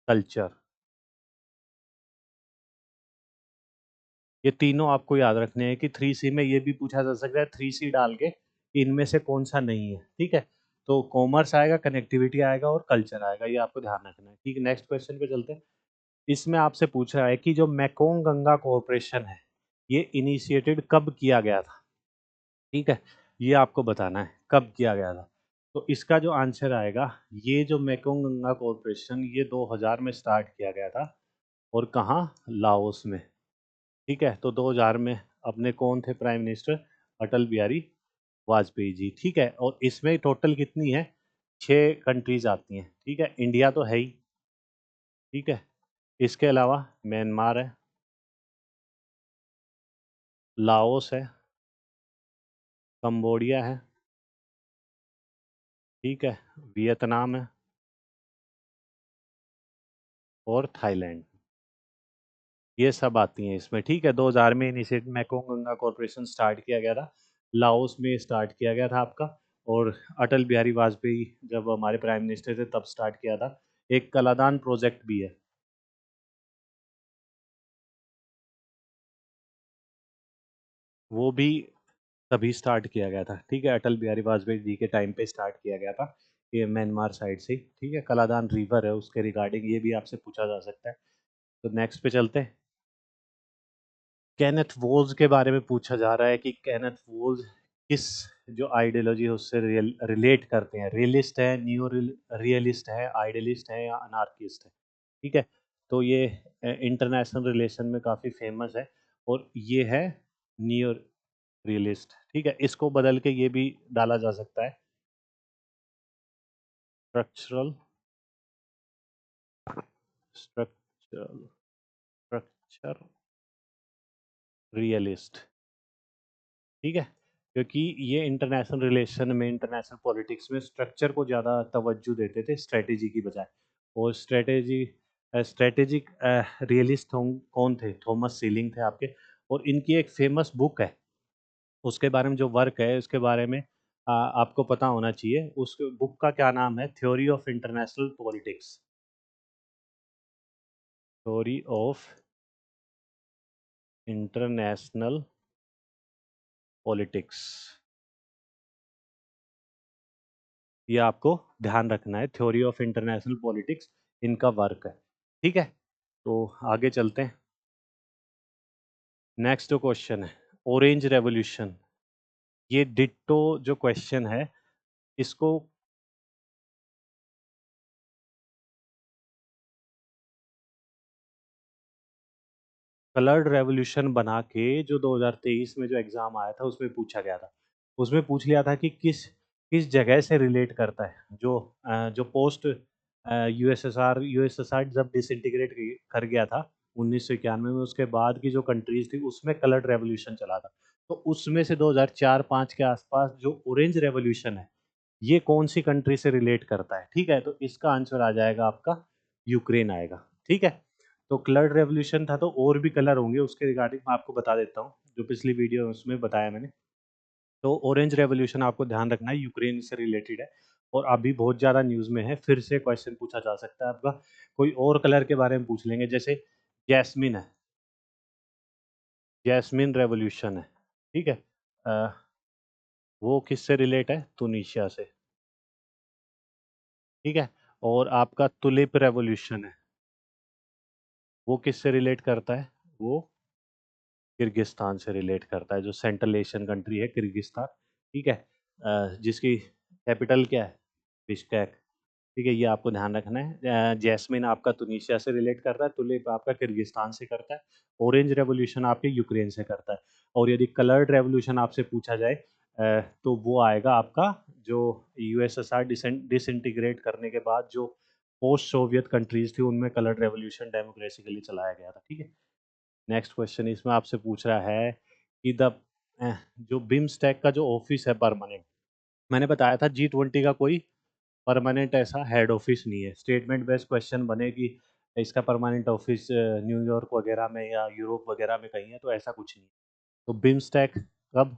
कल्चर। ये तीनों आपको याद रखने हैं कि 3C में ये भी पूछा जा सकता है 3C डाल के कि इनमें से कौन सा नहीं है। ठीक है, तो कॉमर्स आएगा, कनेक्टिविटी आएगा और कल्चर आएगा, ये आपको ध्यान रखना है। ठीक है, नेक्स्ट क्वेश्चन पे चलते हैं। इसमें आपसे पूछ रहा है कि जो मैकोंग गंगा कॉरपोरेशन है, ये इनिशिएटेड कब किया गया था? ठीक है, ये आपको बताना है कब किया गया था। तो इसका जो आंसर आएगा, ये जो मैकोंग गंगा कॉरपोरेशन ये 2000 में स्टार्ट किया गया था, और कहाँ? लाओस में। ठीक है, तो 2000 में अपने कौन थे प्राइम मिनिस्टर? अटल बिहारी वाजपेयी जी। ठीक है, और इसमें टोटल कितनी है? 6 कंट्रीज आती हैं। ठीक है, इंडिया तो है ही। ठीक है, इसके अलावा म्यांमार है, लाओस है, कंबोडिया है, ठीक है, वियतनाम है और थाईलैंड, ये सब आती हैं इसमें। ठीक है, 2000 में initiate Mekong Ganga corporation start किया गया था, लाओस में स्टार्ट किया गया था आपका, और अटल बिहारी वाजपेयी जब हमारे प्राइम मिनिस्टर थे तब स्टार्ट किया था। एक कलादान प्रोजेक्ट भी है, वो भी तभी स्टार्ट किया गया था। ठीक है, अटल बिहारी वाजपेयी जी के टाइम पे स्टार्ट किया गया था, ये म्यांमार साइड से। ठीक है, कलादान रिवर है उसके रिगार्डिंग ये भी आपसे पूछा जा सकता है। तो नेक्स्ट पे चलते हैं। केनेथ वोल्स के बारे में पूछा जा रहा है कि केनेथ वोल्स किस जो आइडियोलॉजी है उससे रिलेट करते हैं? रियलिस्ट है, न्यू रियलिस्ट है, आइडियलिस्ट है या अनार्किस्ट है? ठीक है, तो ये इंटरनेशनल रिलेशन में काफ़ी फेमस है, और ये है न्यू रियलिस्ट। ठीक है, इसको बदल के ये भी डाला जा सकता है स्ट्रक्चरल स्ट्रक्चरल स्ट्रक्चर रियलिस्ट। ठीक है, क्योंकि ये इंटरनेशनल रिलेशन में, इंटरनेशनल पॉलिटिक्स में स्ट्रक्चर को ज़्यादा तवज्जो देते थे स्ट्रेटेजी की बजाय। और स्ट्रेटेजिक रियलिस्ट कौन थे? थॉमस सीलिंग थे आपके। और इनकी एक फेमस बुक है, उसके बारे में जो वर्क है उसके बारे में आपको पता होना चाहिए। उस बुक का क्या नाम है? Theory of international politics. Theory of international politics, ये आपको ध्यान रखना है। थ्योरी ऑफ इंटरनेशनल पॉलिटिक्स इनका वर्क है, ठीक है। तो आगे चलते हैं। नेक्स्ट जो क्वेश्चन है, ऑरेंज रेवोल्यूशन, ये डिट्टो जो क्वेश्चन है, इसको कलर्ड रेवोल्यूशन बना के जो 2023 में जो एग्जाम आया था उसमें पूछा गया था। उसमें पूछ लिया था कि किस किस जगह से रिलेट करता है जो जो पोस्ट यूएसएसआर जब डिसइंटीग्रेट कर गया था 1991 में, उसके बाद की जो कंट्रीज थी उसमें कलर्ड रेवोल्यूशन चला था। तो उसमें से 2004-5 के आसपास जो ऑरेंज रेवोल्यूशन है, ये कौन सी कंट्री से रिलेट करता है, ठीक है। तो इसका आंसर आ जाएगा आपका यूक्रेन आएगा, ठीक है। तो कलर रेवोल्यूशन था, तो और भी कलर होंगे उसके रिगार्डिंग मैं आपको बता देता हूँ, जो पिछली वीडियो है उसमें बताया मैंने। तो ऑरेंज रेवोल्यूशन आपको ध्यान रखना है, यूक्रेन से रिलेटेड है और अभी बहुत ज़्यादा न्यूज़ में है। फिर से क्वेश्चन पूछा जा सकता है आपका, कोई और कलर के बारे में पूछ लेंगे, जैसे जैस्मिन है, जैस्मिन रेवोल्यूशन है, ठीक है। अ, वो किससे रिलेट है, तुनिशिया से, ठीक है। और आपका तुलिप रेवोल्यूशन है, वो किससे रिलेट करता है, वो किर्गिस्तान से रिलेट करता है, जो सेंट्रल एशियन कंट्री है किर्गिस्तान, ठीक है। जिसकी कैपिटल क्या है, बिश्केक, ठीक है। ये आपको ध्यान रखना है। जैस्मिन आपका तुनिशिया से रिलेट करता है, तुलिप आपका किर्गिस्तान से करता है, ऑरेंज रेवोल्यूशन आपके यूक्रेन से करता है। और यदि कलर्ड रेवोल्यूशन आपसे पूछा जाए तो वो आएगा आपका जो यूएसएसआर डिसइंटीग्रेट करने के बाद जो पोस्ट सोवियत कंट्रीज थी उनमें कलर्ड रेवोल्यूशन डेमोक्रेसी के लिए चलाया गया था, ठीक है। नेक्स्ट क्वेश्चन इसमें आपसे पूछ रहा है कि जो बिम्स्टेक का जो ऑफिस है परमानेंट, मैंने बताया था G20 का कोई परमानेंट ऐसा हेड ऑफिस नहीं है। स्टेटमेंट बेस्ड क्वेश्चन बने कि इसका परमानेंट ऑफिस न्यूयॉर्क वगैरह में या यूरोप वगैरह में कहीं है, तो ऐसा कुछ नहीं। तो बिम्स्टेक कब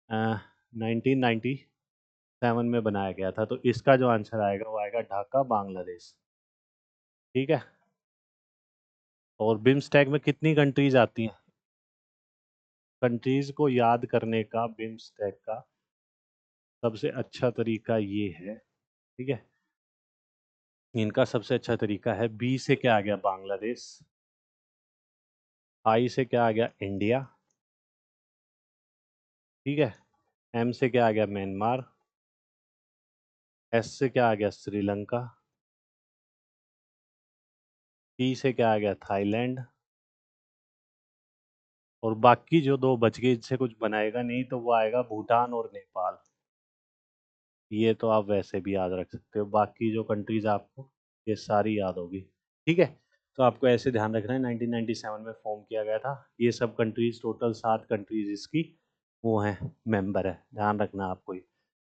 1997 में बनाया गया था, तो इसका जो आंसर आएगा वो आएगा ढाका, बांग्लादेश, ठीक है। और बिम्स्टेक में कितनी कंट्रीज आती हैं, कंट्रीज को याद करने का बिम्स्टेक का सबसे अच्छा तरीका ये है, ठीक है। इनका सबसे अच्छा तरीका है, बी से क्या आ गया, बांग्लादेश, आई से क्या आ गया, इंडिया, ठीक है। एम से क्या आ गया, म्यांमार, एस से क्या आ गया, श्रीलंका, टी से क्या आ गया, थाईलैंड, और बाकी जो दो बच गए इससे कुछ बनाएगा नहीं, तो वो आएगा भूटान और नेपाल। ये तो आप वैसे भी याद रख सकते हो, बाकी जो कंट्रीज आपको ये सारी याद होगी, ठीक है। तो आपको ऐसे ध्यान रखना है, 1997 में फॉर्म किया गया था। ये सब कंट्रीज, टोटल 7 कंट्रीज इसकी वो हैं, मेंबर है, ध्यान रखना आपको ये,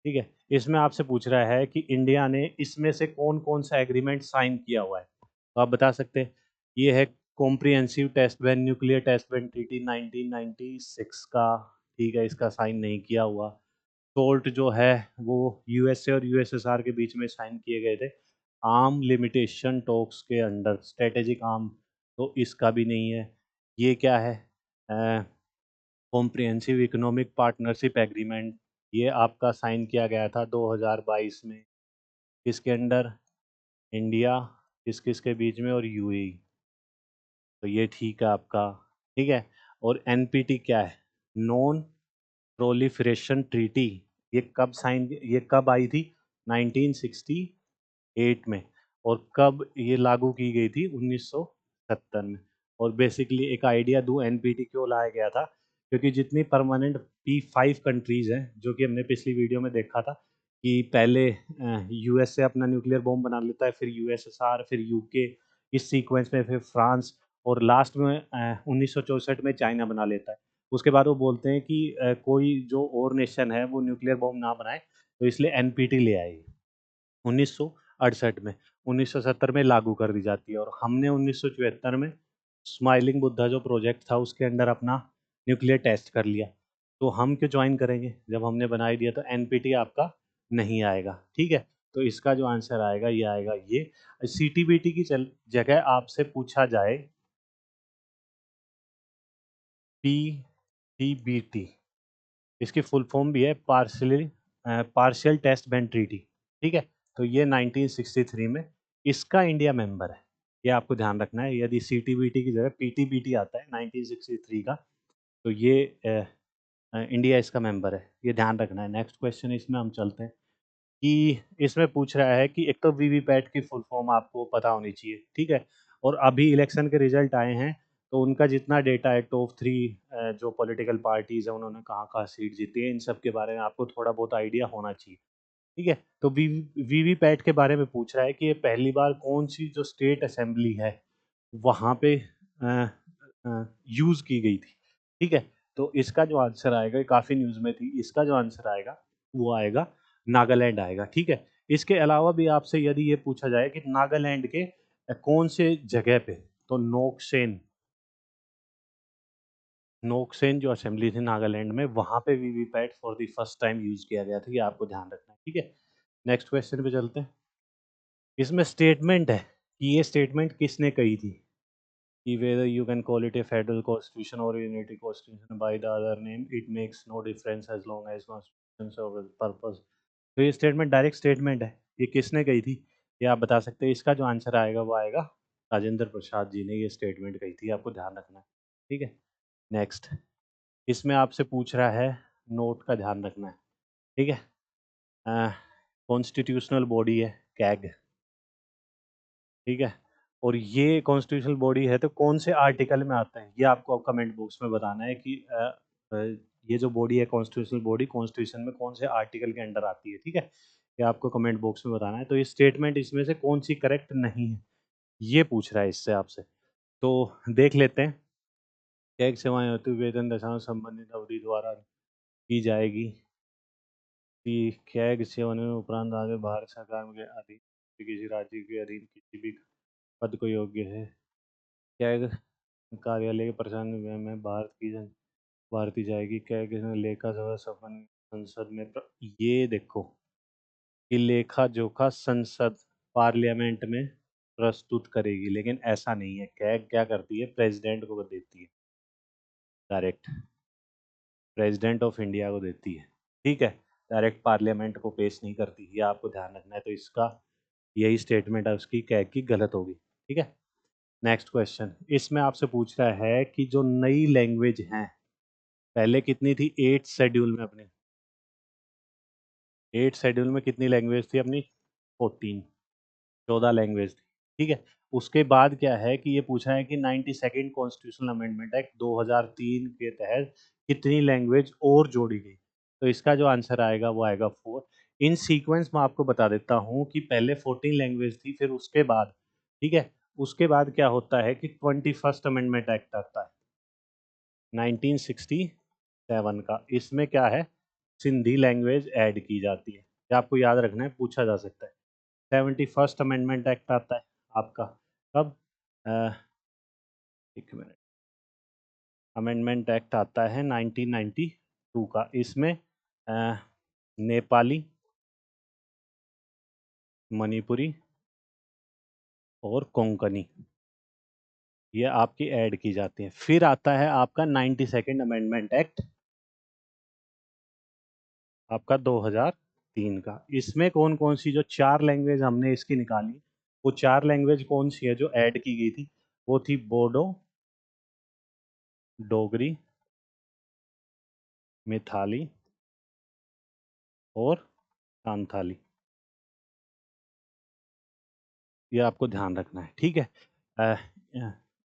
ठीक है। इसमें आपसे पूछ रहा है कि इंडिया ने इसमें से कौन कौन सा एग्रीमेंट साइन किया हुआ है, तो आप बता सकते हैं। ये है comprehensive test ban nuclear test ban treaty 1996 का, ठीक है, इसका साइन नहीं किया हुआ। सोल्ट जो है वो यूएसए और यूएसएसआर के बीच में साइन किए गए थे, आर्म लिमिटेशन टॉक्स के अंडर, स्ट्रेटेजिक आर्म, तो इसका भी नहीं है। ये क्या है, कॉम्प्रिहेंसिव इकोनॉमिक पार्टनरशिप एग्रीमेंट, ये आपका साइन किया गया था 2022 में, किसके अंडर, इंडिया, किस किस के बीच में, और यूएई, तो ये ठीक है आपका, ठीक है। और एनपीटी क्या है, नॉन प्रोलिफरेशन ट्रीटी, ये कब आई थी, 1968 में, और कब ये लागू की गई थी, 1970 में। और बेसिकली एक आइडिया दूं, एनपीटी क्यों लाया गया था, क्योंकि जितनी परमानेंट P5 कंट्रीज हैं, जो कि हमने पिछली वीडियो में देखा था कि पहले यूएसए अपना न्यूक्लियर बॉम्ब बना लेता है, फिर यूएसएसआर, फिर यूके, इस सीक्वेंस में फिर फ्रांस, और लास्ट में 1964 में चाइना बना लेता है। उसके बाद वो बोलते हैं कि कोई जो और नेशन है वो न्यूक्लियर बॉम्ब ना बनाए, तो इसलिए एनपीटी ले आए 1968 में। 1970 में लागू कर दी जाती है, और हमने 1974 में स्माइलिंग बुद्धा जो प्रोजेक्ट था उसके अंडर अपना न्यूक्लियर टेस्ट कर लिया। तो हम क्यों ज्वाइन करेंगे, जब हमने बना ही दिया, तो एनपीटी आपका नहीं आएगा, ठीक है। तो इसका जो आंसर आएगा ये आएगा ये। सीटीबीटी की जगह आपसे पूछा जाए पीटीबीटी, इसकी फुल फॉर्म भी है पार्शियल टेस्ट बैंड ट्रीटी, ठीक है। तो ये 1963 में इसका इंडिया मेंबर है, ये आपको ध्यान रखना है। यदि सीटीबीटी की जगह पीटीबीटी आता है 1963 का, तो ये इंडिया इसका मेंबर है, ये ध्यान रखना है। नेक्स्ट क्वेश्चन इसमें हम चलते हैं कि इसमें पूछ रहा है कि एक तो वीवीपैट की फुल फॉर्म आपको पता होनी चाहिए, ठीक है। और अभी इलेक्शन के रिजल्ट आए हैं, तो उनका जितना डेटा है, टॉप 3 जो पॉलिटिकल पार्टीज है उन्होंने कहाँ-कहाँ सीट जीती है, इन सब के बारे में आपको थोड़ा बहुत आइडिया होना चाहिए, ठीक है। तो वीवीपैट के बारे में पूछ रहा है कि ये पहली बार कौन-सी जो स्टेट असेंबली है, वहाँ पे यूज़ की गई थी, ठीक है। तो इसका जो आंसर आएगा, ये काफ़ी न्यूज़ में थी, इसका जो आंसर आएगा, वो आएगा नागालैंड आएगा, ठीक है। इसके अलावा भी आपसे यदि ये पूछा जाए कि नागालैंड के कौन से जगह पे, तो नोकसेन जो असेंबली थी नागालैंड में, वहाँ पे VVPAT for the first time use किया गया था, ये आपको ध्यान रखना है, ठीक है। नेक्स्ट क्वेश्चन पे चलते हैं। इसमें स्टेटमेंट है कि ये स्टेटमेंट किसने कही थी, कि whether you can call it a federal constitution or a unity constitution by the other name, it makes no difference as long as constitution serves its purpose। तो ये स्टेटमेंट डायरेक्ट स्टेटमेंट है, ये किसने कही थी, ये आप बता सकते हैं। इसका जो आंसर आएगा वो आएगा राजेंद्र प्रसाद जी ने ये स्टेटमेंट कही थी, आपको ध्यान रखना है, ठीक है। नेक्स्ट इसमें आपसे पूछ रहा है, नोट का ध्यान रखना है, ठीक है। कॉन्स्टिट्यूशनल बॉडी है कैग, ठीक है। और ये कॉन्स्टिट्यूशनल बॉडी है, तो कौन से आर्टिकल में आता है, ये आपको कमेंट बॉक्स में बताना है कि अ, ये जो बॉडी है कॉन्स्टिट्यूशनल बॉडी, कॉन्स्टिट्यूशन में कौन से आर्टिकल के अंडर आती है, ठीक है। ये आपको कमेंट बॉक्स में बताना है। तो ये स्टेटमेंट इसमें से कौन सी करेक्ट नहीं है, ये पूछ रहा है इससे आपसे। तो देख लेते हैं। कैग सेवाएं हेतु वेतन दशाओं संबंधित अवधि द्वारा की जाएगी कि कैग सेवाओं उपरांत आगे भारत सरकार के अधीन किसी राज्य के अधीन किसी भी पद को योग्य है। कैग कार्यालय के प्रशासन में भारत की भारती जाएगी, क्या किसी लेखा जोखा सफन संसद में ये देखो कि लेखा जोखा संसद पार्लियामेंट में प्रस्तुत करेगी, लेकिन ऐसा नहीं है। कैग क्या करती है, प्रेसिडेंट को देती है, डायरेक्ट प्रेसिडेंट ऑफ इंडिया को देती है, ठीक है। डायरेक्ट पार्लियामेंट को पेश नहीं करती, ये आपको ध्यान रखना है। तो इसका यही स्टेटमेंट है उसकी, कैग की गलत होगी, ठीक है। नेक्स्ट क्वेश्चन इसमें आपसे पूछ रहा है कि जो नई लैंग्वेज हैं, पहले कितनी थी 8 शेड्यूल में अपने, 8 शेड्यूल में कितनी लैंग्वेज थी अपनी, 14, 14 लैंग्वेज थी, ठीक है। उसके बाद क्या है कि ये पूछा है कि 92nd कॉन्स्टिट्यूशनल अमेंडमेंट एक्ट 2003 के तहत कितनी लैंग्वेज और जोड़ी गई। तो इसका जो आंसर आएगा वो आएगा 4। इन सीक्वेंस में आपको बता देता हूँ कि पहले 14 लैंग्वेज थी, फिर उसके बाद, ठीक है, उसके बाद क्या होता है कि 21st अमेंडमेंट एक्ट आता है 1967 का। इसमें क्या है, सिंधी लैंग्वेज ऐड की जाती है, ये आपको याद रखना है, पूछा जा सकता है। 71st अमेंडमेंट एक्ट आता है आपका कब, अ, एक मिनट, अमेंडमेंट एक्ट आता है 1992 का। इसमें नेपाली, मणिपुरी और कोंकणी ये आपकी ऐड की जाती है। फिर आता है आपका 92nd अमेंडमेंट एक्ट आपका 2003 का। इसमें कौन कौन सी जो 4 लैंग्वेज हमने इसकी निकाली, वो 4 लैंग्वेज कौन सी है जो ऐड की गई थी, वो थी बोडो, डोगरी, मिथाली और सांथाली, ये आपको ध्यान रखना है, ठीक है। अ,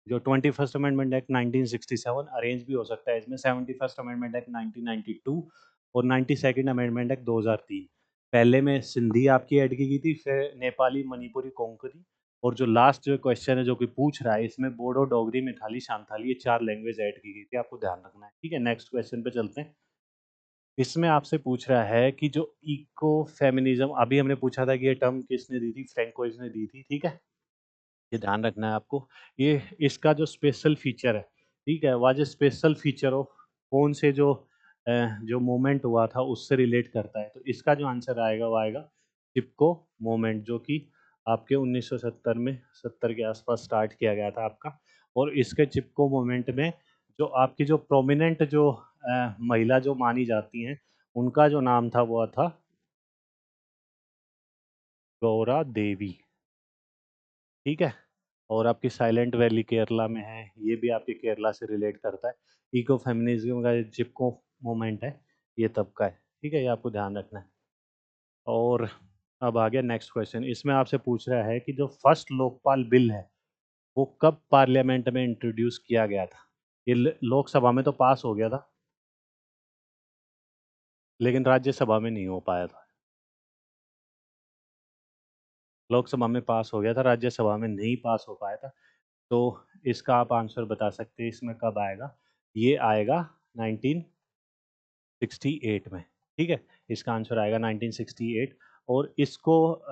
जो 21st अमेंडमेंट एक्ट 1967 अरेंज भी हो सकता है इसमें, 71st अमेंडमेंट एक्ट 1992 और 92nd अमेंडमेंट एक्ट 2003। पहले में सिंधी आपकी ऐड की गई थी, फिर नेपाली, मणिपुरी, कोंकणी, और जो लास्ट जो क्वेश्चन है जो कि पूछ रहा है, इसमें बोडो, डोगरी, मिथाली, शांथाली, ये 4 लैंग्वेज ऐड की गई थी, आपको ध्यान रखना है, ठीक है। नेक्स्ट क्वेश्चन पे चलते हैं। इसमें आपसे पूछ रहा है कि जो इको फेमिनिज्म, अभी हमने पूछा था कि ये टर्म किसने दी थी, फ्रैंकोइज ने दी थी, ठीक है। ये ध्यान रखना है आपको। ये इसका जो स्पेशल फीचर है, ठीक है, वह जो स्पेशल फीचर ऑफ कौन से जो जो मूवमेंट हुआ था उससे रिलेट करता है। तो इसका जो आंसर आएगा वो आएगा चिपको मूवमेंट, जो कि आपके 1970 में 70 के आसपास स्टार्ट किया गया था आपका। और इसके चिपको मूवमेंट में जो आपकी जो प्रोमिनेंट जो महिला जो मानी जाती हैं, उनका जो नाम था वो था गौरा देवी। ठीक है। और आपकी साइलेंट वैली केरला में है, ये भी आपके केरला से रिलेट करता है। इको फेमिनिज्म का चिपको मूवमेंट है, ये तब का है। ठीक है, ये आपको ध्यान रखना है। और अब आ गया नेक्स्ट क्वेश्चन। इसमें आपसे पूछ रहा है कि जो फर्स्ट लोकपाल बिल है वो कब पार्लियामेंट में इंट्रोड्यूस किया गया था। ये लोकसभा में तो पास हो गया था, लेकिन राज्यसभा में नहीं हो पाया था। लोकसभा में पास हो गया था, राज्यसभा में नहीं पास हो पाया था। तो इसका आप आंसर बता सकते हैं इसमें कब आएगा। ये आएगा 1968 में। ठीक है, इसका आंसर आएगा 1968। और इसको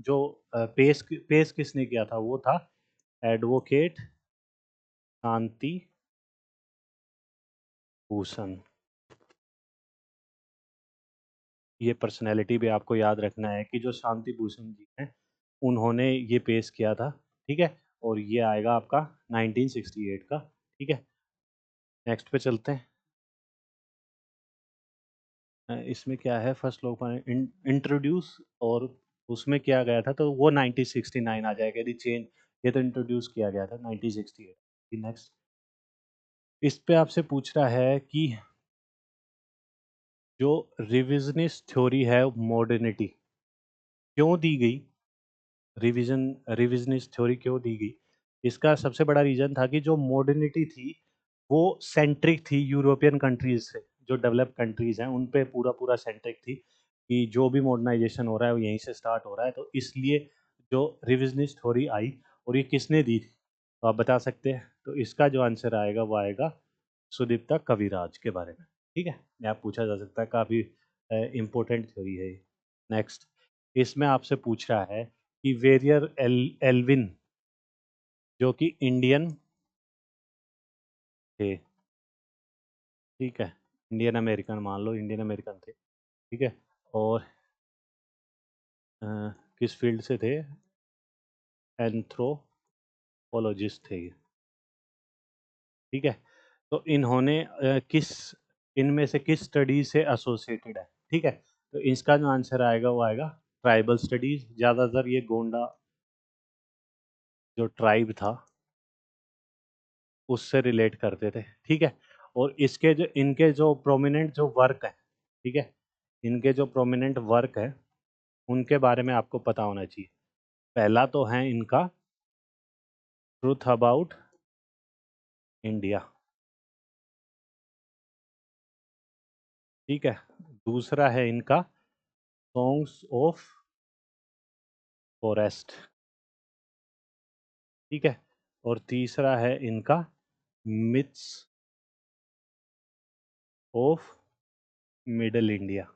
जो पेश किसने किया था, वो था एडवोकेट शांति भूषण। ये पर्सनैलिटी भी आपको याद रखना है कि जो शांति भूषण जी हैं, उन्होंने ये पेश किया था। ठीक है, और ये आएगा आपका 1968 का। ठीक है, नेक्स्ट पे चलते हैं। इसमें क्या है, फर्स्ट लोग इंट्रोड्यूस, और उसमें किया गया था तो वो 1969 आ जाएगा यदि चेंज। ये तो इंट्रोड्यूस किया गया था 1968। नेक्स्ट, इस पे आपसे पूछ रहा है कि जो रिविजनिस्ट थ्योरी है मॉडर्निटी क्यों दी गई, रिविजनिस्ट थ्योरी क्यों दी गई। इसका सबसे बड़ा रीजन था कि जो मॉडर्निटी थी वो सेंट्रिक थी यूरोपियन कंट्रीज से, जो डेवलप्ड कंट्रीज हैं उन पे पूरा पूरा सेंट्रिक थी कि जो भी मॉडर्नाइजेशन हो रहा है वो यहीं से स्टार्ट हो रहा है। तो इसलिए जो रिविजनिस्ट थ्योरी आई, और ये किसने दी थी, तो आप बता सकते हैं। तो इसका जो आंसर आएगा वो आएगा सुदीप्ता कविराज के बारे में। ठीक है, ये आप पूछा जा सकता है, काफ़ी इम्पोर्टेंट थ्योरी है ये। नेक्स्ट, इसमें आपसे पूछ रहा है कि वेरियर एल्विन जो कि इंडियन थे। ठीक है, इंडियन अमेरिकन मान लो, इंडियन अमेरिकन थे। ठीक है, और अ, किस फील्ड से थे, एंथ्रोपोलॉजिस्ट थे ये। ठीक है, तो इन्होंने किस, इनमें से किस स्टडी से एसोसिएटेड है। ठीक है, तो इसका जो आंसर आएगा वो आएगा ट्राइबल स्टडीज। ज़्यादातर ये गोंडा जो ट्राइब था उससे रिलेट करते थे। ठीक है, और इसके जो इनके जो प्रोमिनेंट जो वर्क है, ठीक है, इनके जो प्रोमिनेंट वर्क है उनके बारे में आपको पता होना चाहिए। पहला तो है इनका ट्रूथ अबाउट इंडिया। ठीक है, दूसरा है इनका सॉन्ग्स ऑफ फॉरेस्ट। ठीक है, और तीसरा है इनका मिथ्स ऑफ मिडल इंडिया।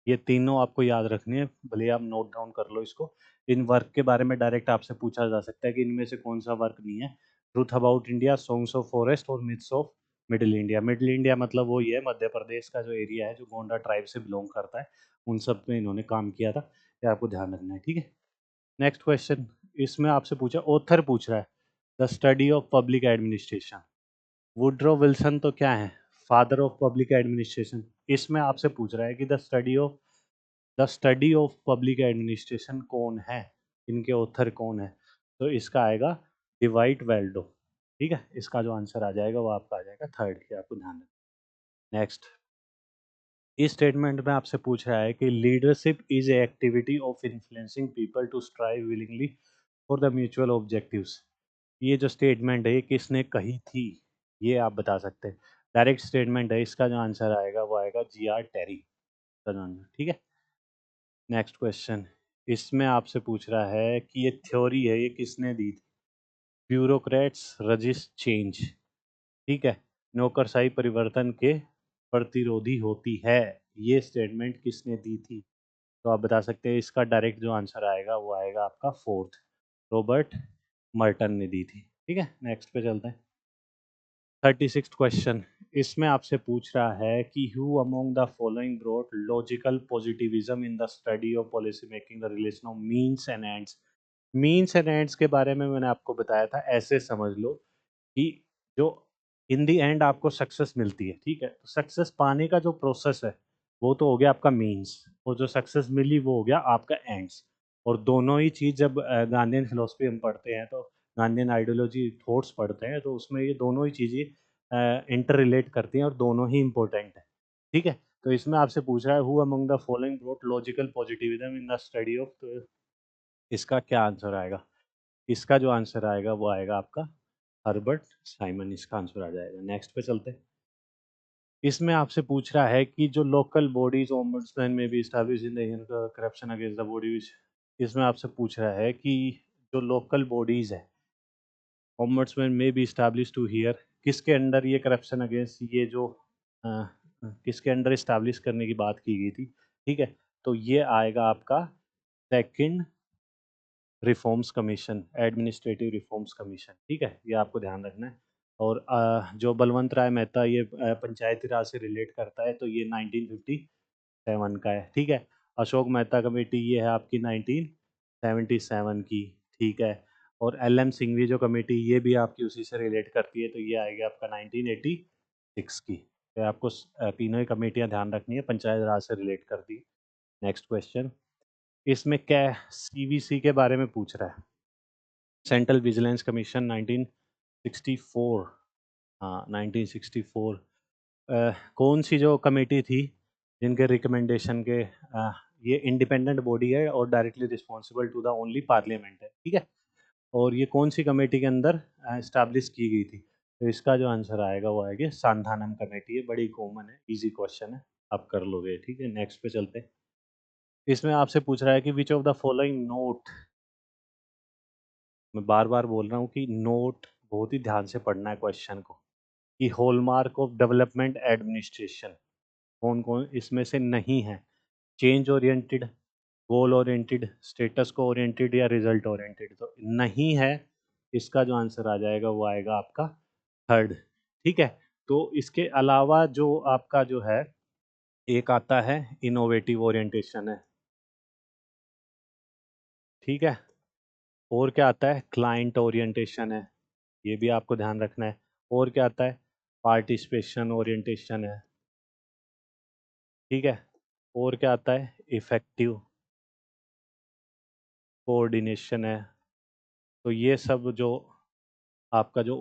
ये तीनों आपको याद रखनी है, भले आप नोट डाउन कर लो इसको। इन वर्क के बारे में डायरेक्ट आपसे पूछा जा सकता है कि इनमें से कौन सा वर्क नहीं है। Truth about India, songs of forest और myths of middle India. Middle India मतलब वो ये है मध्य प्रदेश का जो एरिया है जो गोंडा ट्राइब से बिलोंग करता है, उन सब में इन्होंने काम किया था। ये आपको ध्यान रखना है। ठीक है, नेक्स्ट क्वेश्चन। इसमें आपसे पूछा, ऑथर पूछ रहा है the study of public administration. Woodrow Wilson तो क्या है, फादर ऑफ पब्लिक एडमिनिस्ट्रेशन। इसमें आपसे पूछ रहा है कि the study of public administration कौन है, इनके ऑथर कौन है। तो इसका आएगा डिवाइड वेल्डो। ठीक है, इसका जो आंसर आ जाएगा वो आपका आ जाएगा थर्ड, की आपको ध्यान रखना। नेक्स्ट, इस स्टेटमेंट में आपसे पूछ रहा है कि leadership is a activity of influencing people to strive willingly for the mutual objectives. ये जो स्टेटमेंट है ये किसने कही थी, ये आप बता सकते हैं। डायरेक्ट स्टेटमेंट है, इसका जो आंसर आएगा वो आएगा जी आर टेरी का जो आंसर। ठीक है, नेक्स्ट क्वेश्चन। इसमें आपसे पूछ रहा है कि ये थ्योरी है ये किसने दी थी। Bureaucrats resist change. ठीक है, नौकरशाही परिवर्तन के प्रतिरोधी होती है, ये स्टेटमेंट किसने दी थी। तो आप बता सकते हैं, इसका डायरेक्ट जो आंसर आएगा वो आएगा आपका फोर्थ, रॉबर्ट मर्टन ने दी थी। ठीक है, नेक्स्ट पे चलते हैं। 36 क्वेश्चन। इसमें आपसे पूछ रहा है कि who among the following brought logical positivism in the study of policy making the relation of means and ends. Means and ends के बारे में मैंने आपको बताया था, ऐसे समझ लो कि जो इन दी एंड आपको सक्सेस मिलती है, ठीक है, तो सक्सेस पाने का जो प्रोसेस है वो तो हो गया आपका मीन्स, और जो सक्सेस मिली वो हो गया आपका एंड्स। और दोनों ही चीज़ जब गांधीयन फिलोसफी हम पढ़ते हैं, तो गांधीयन आइडियोलॉजी थॉट्स पढ़ते हैं, तो उसमें ये दोनों ही चीज़ें इंटर रिलेट करती हैं और दोनों ही इम्पोर्टेंट है, ठीक है। तो इसमें आपसे पूछ रहा है who among the following brought logical positivism in the study of, तो इसका क्या आंसर आएगा? इसका जो आंसर आएगा वो आएगा आपका हर्बर्ट साइमन, इसका आंसर आ जाएगा। नेक्स्ट पे चलते हैं। इसमें आपसे पूछ रहा है कि जो लोकल बॉडीज ओम्बुड्समैन में भी establish in the corruption against the body which, इसमें आपसे पूछ रहा है कि जो लोकल बॉडीज है ओम्बुड्समैन में बी स्टैब्लिश टू हियर, किसके अंडर ये करप्शन अगेंस्ट, ये जो अ, किसके अंडर इस्टेब्लिश करने की बात की गई थी, ठीक है। तो ये आएगा आपका second reforms commission, administrative reforms commission, ठीक है, ये आपको ध्यान रखना है। और जो बलवंत राय मेहता ये पंचायती राज से रिलेट करता है, तो ये 1957 का है, ठीक है। अशोक मेहता कमेटी ये है आपकी 1977 की, ठीक है। और एल एम सिंघवी जो कमेटी ये भी आपकी उसी से रिलेट करती है, तो ये आएगी आपका 1986 की। तो आपको तीनों ही कमेटियाँ ध्यान रखनी है, पंचायत राज से रिलेट करती है। नेक्स्ट क्वेश्चन, इसमें क्या सीवीसी के बारे में पूछ रहा है, सेंट्रल विजिलेंस कमीशन 1964, हाँ 1964। कौन सी जो कमेटी थी जिनके रिकमेंडेशन के ये इंडिपेंडेंट बॉडी है और directly responsible to the only parliament है, ठीक है। और ये कौन सी कमेटी के अंदर इस्टेब्लिश की गई थी, तो इसका जो आंसर आएगा वो आएगी सांधानम कमेटी है, बड़ी कॉमन है, इजी क्वेश्चन है, आप कर लोगे, ठीक है। नेक्स्ट पे चलते हैं। इसमें आपसे पूछ रहा है कि which of the following note, मैं बार बार बोल रहा हूँ कि नोट बहुत ही ध्यान से पढ़ना है क्वेश्चन को, कि हॉलमार्क ऑफ डेवलपमेंट एडमिनिस्ट्रेशन कौन कौन इसमें से नहीं है? Change oriented, goal oriented, status को ओरिएंटेड, या रिजल्ट ओरिएंटेड, तो नहीं है। इसका जो आंसर आ जाएगा वो आएगा आपका थर्ड, ठीक है। तो इसके अलावा जो आपका जो है एक आता है इनोवेटिव ओरिएंटेशन है, ठीक है। और क्या आता है, क्लाइंट ओरिएंटेशन है, ये भी आपको ध्यान रखना है। और क्या आता है, पार्टिसिपेशन ओरिएंटेशन है, ठीक है। और क्या आता है, इफेक्टिव कोऑर्डिनेशन है। तो ये सब जो आपका जो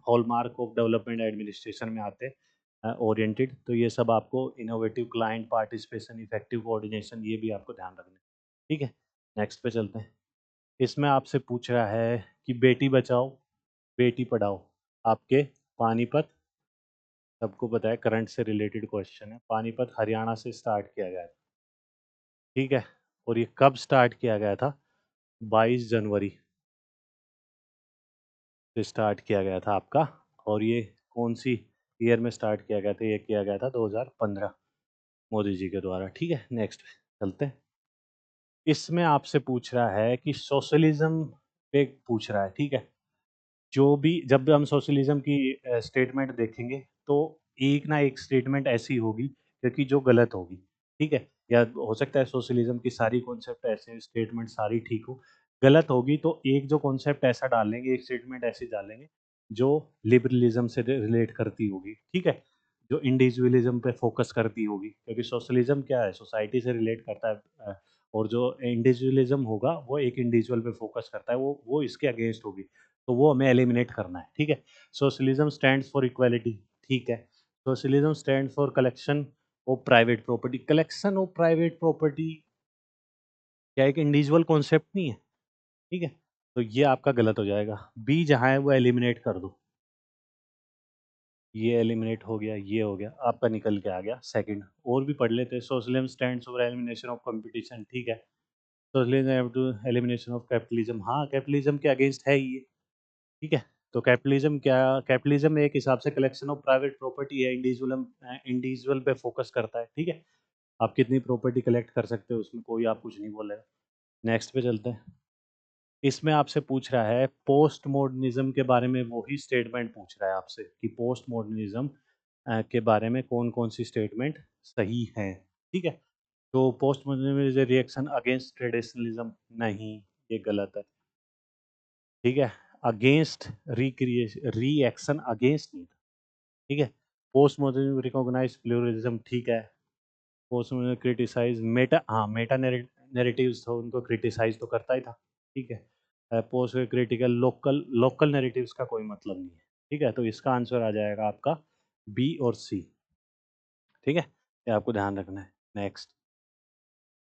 हॉलमार्क ऑफ डेवलपमेंट एडमिनिस्ट्रेशन में आते हैं ओरिएंटेड, तो ये सब आपको innovative, client participation, effective coordination, ये भी आपको ध्यान रखना है, ठीक है। नेक्स्ट पे चलते हैं। इसमें आपसे पूछ रहा है कि बेटी बचाओ बेटी पढ़ाओ आपके पानीपत, सबको पता है करंट से रिलेटेड क्वेश्चन है, पानीपत हरियाणा से स्टार्ट किया गया था, ठीक है। और ये कब स्टार्ट किया गया था? 22 जनवरी से स्टार्ट किया गया था आपका। और ये कौन सी ईयर में स्टार्ट किया गया था? ये किया गया था 2015 मोदी जी के द्वारा, ठीक है। नेक्स्ट चलते हैं। इसमें आपसे पूछ रहा है कि सोशलिज्म पे पूछ रहा है, ठीक है। जो भी जब भी हम सोशलिज्म की स्टेटमेंट देखेंगे, तो एक ना एक स्टेटमेंट ऐसी होगी क्योंकि जो गलत होगी, ठीक है। या हो सकता है सोशलिज्म की सारी कॉन्सेप्ट ऐसे स्टेटमेंट सारी ठीक हो, गलत होगी तो एक जो कॉन्सेप्ट ऐसा डालेंगे, एक स्टेटमेंट ऐसी डालेंगे जो लिबरलिज्म से रिलेट करती होगी, ठीक है, जो इंडिविजुअलिज्म पे फोकस करती होगी, क्योंकि सोशलिज्म क्या है, सोसाइटी से रिलेट करता है। और जो इंडिविजुअलिज्म होगा वो एक इंडिविजुअल पे फोकस करता है, वो इसके अगेंस्ट होगी, तो वो हमें एलिमिनेट करना है, ठीक है। सोशलिज्म स्टैंड्स फॉर इक्वालिटी, ठीक है। Socialism stands for collection of private property, collection of private property क्या एक इंडिविजुअल कॉन्सेप्ट नहीं है, ठीक है। तो ये आपका गलत हो जाएगा, बी जहाँ है वो एलिमिनेट कर दो, ये एलिमिनेट हो गया, ये हो गया, आपका निकल के आ गया सेकंड। और भी पढ़ लेते हैं, socialism stands for elimination of competition, ठीक है। Socialism to elimination of capitalism, हाँ कैपिटलिज्म के अगेंस्ट है ये, ठीक है। तो कैपिटलिज्म क्या, कैपिटलिज्म एक हिसाब से कलेक्शन ऑफ प्राइवेट प्रॉपर्टी है, इंडिविजुअल पे फोकस करता है, ठीक है। आप कितनी प्रॉपर्टी कलेक्ट कर सकते हो उसमें कोई आप कुछ नहीं बोलेगा। नेक्स्ट पे चलते हैं। इसमें आपसे पूछ रहा है पोस्ट मॉडर्निज्म के बारे में, वही स्टेटमेंट पूछ रहा है आपसे कि पोस्ट मॉडर्निज्म के बारे में कौन कौन सी स्टेटमेंट सही है। ठीक है, तो post modernism is a reaction against traditionalism, नहीं, ये गलत है। ठीक है, अगेंस्ट रिक्रिएशन, रिएक्शन अगेंस्ट नहीं था। ठीक है, पोस्ट मॉडर्निज्म रिकॉग्नाइज प्लूरलिज्म, ठीक है। पोस्ट मॉडर्निज्म क्रिटिसाइज मेटा, हाँ मेटा नैरेटिव्स तो उनको क्रिटिसाइज तो करता ही था। ठीक है, post critical local local narratives का कोई मतलब नहीं है। ठीक है, तो इसका आंसर आ जाएगा आपका बी और सी। ठीक है, ये आपको ध्यान रखना है। नेक्स्ट,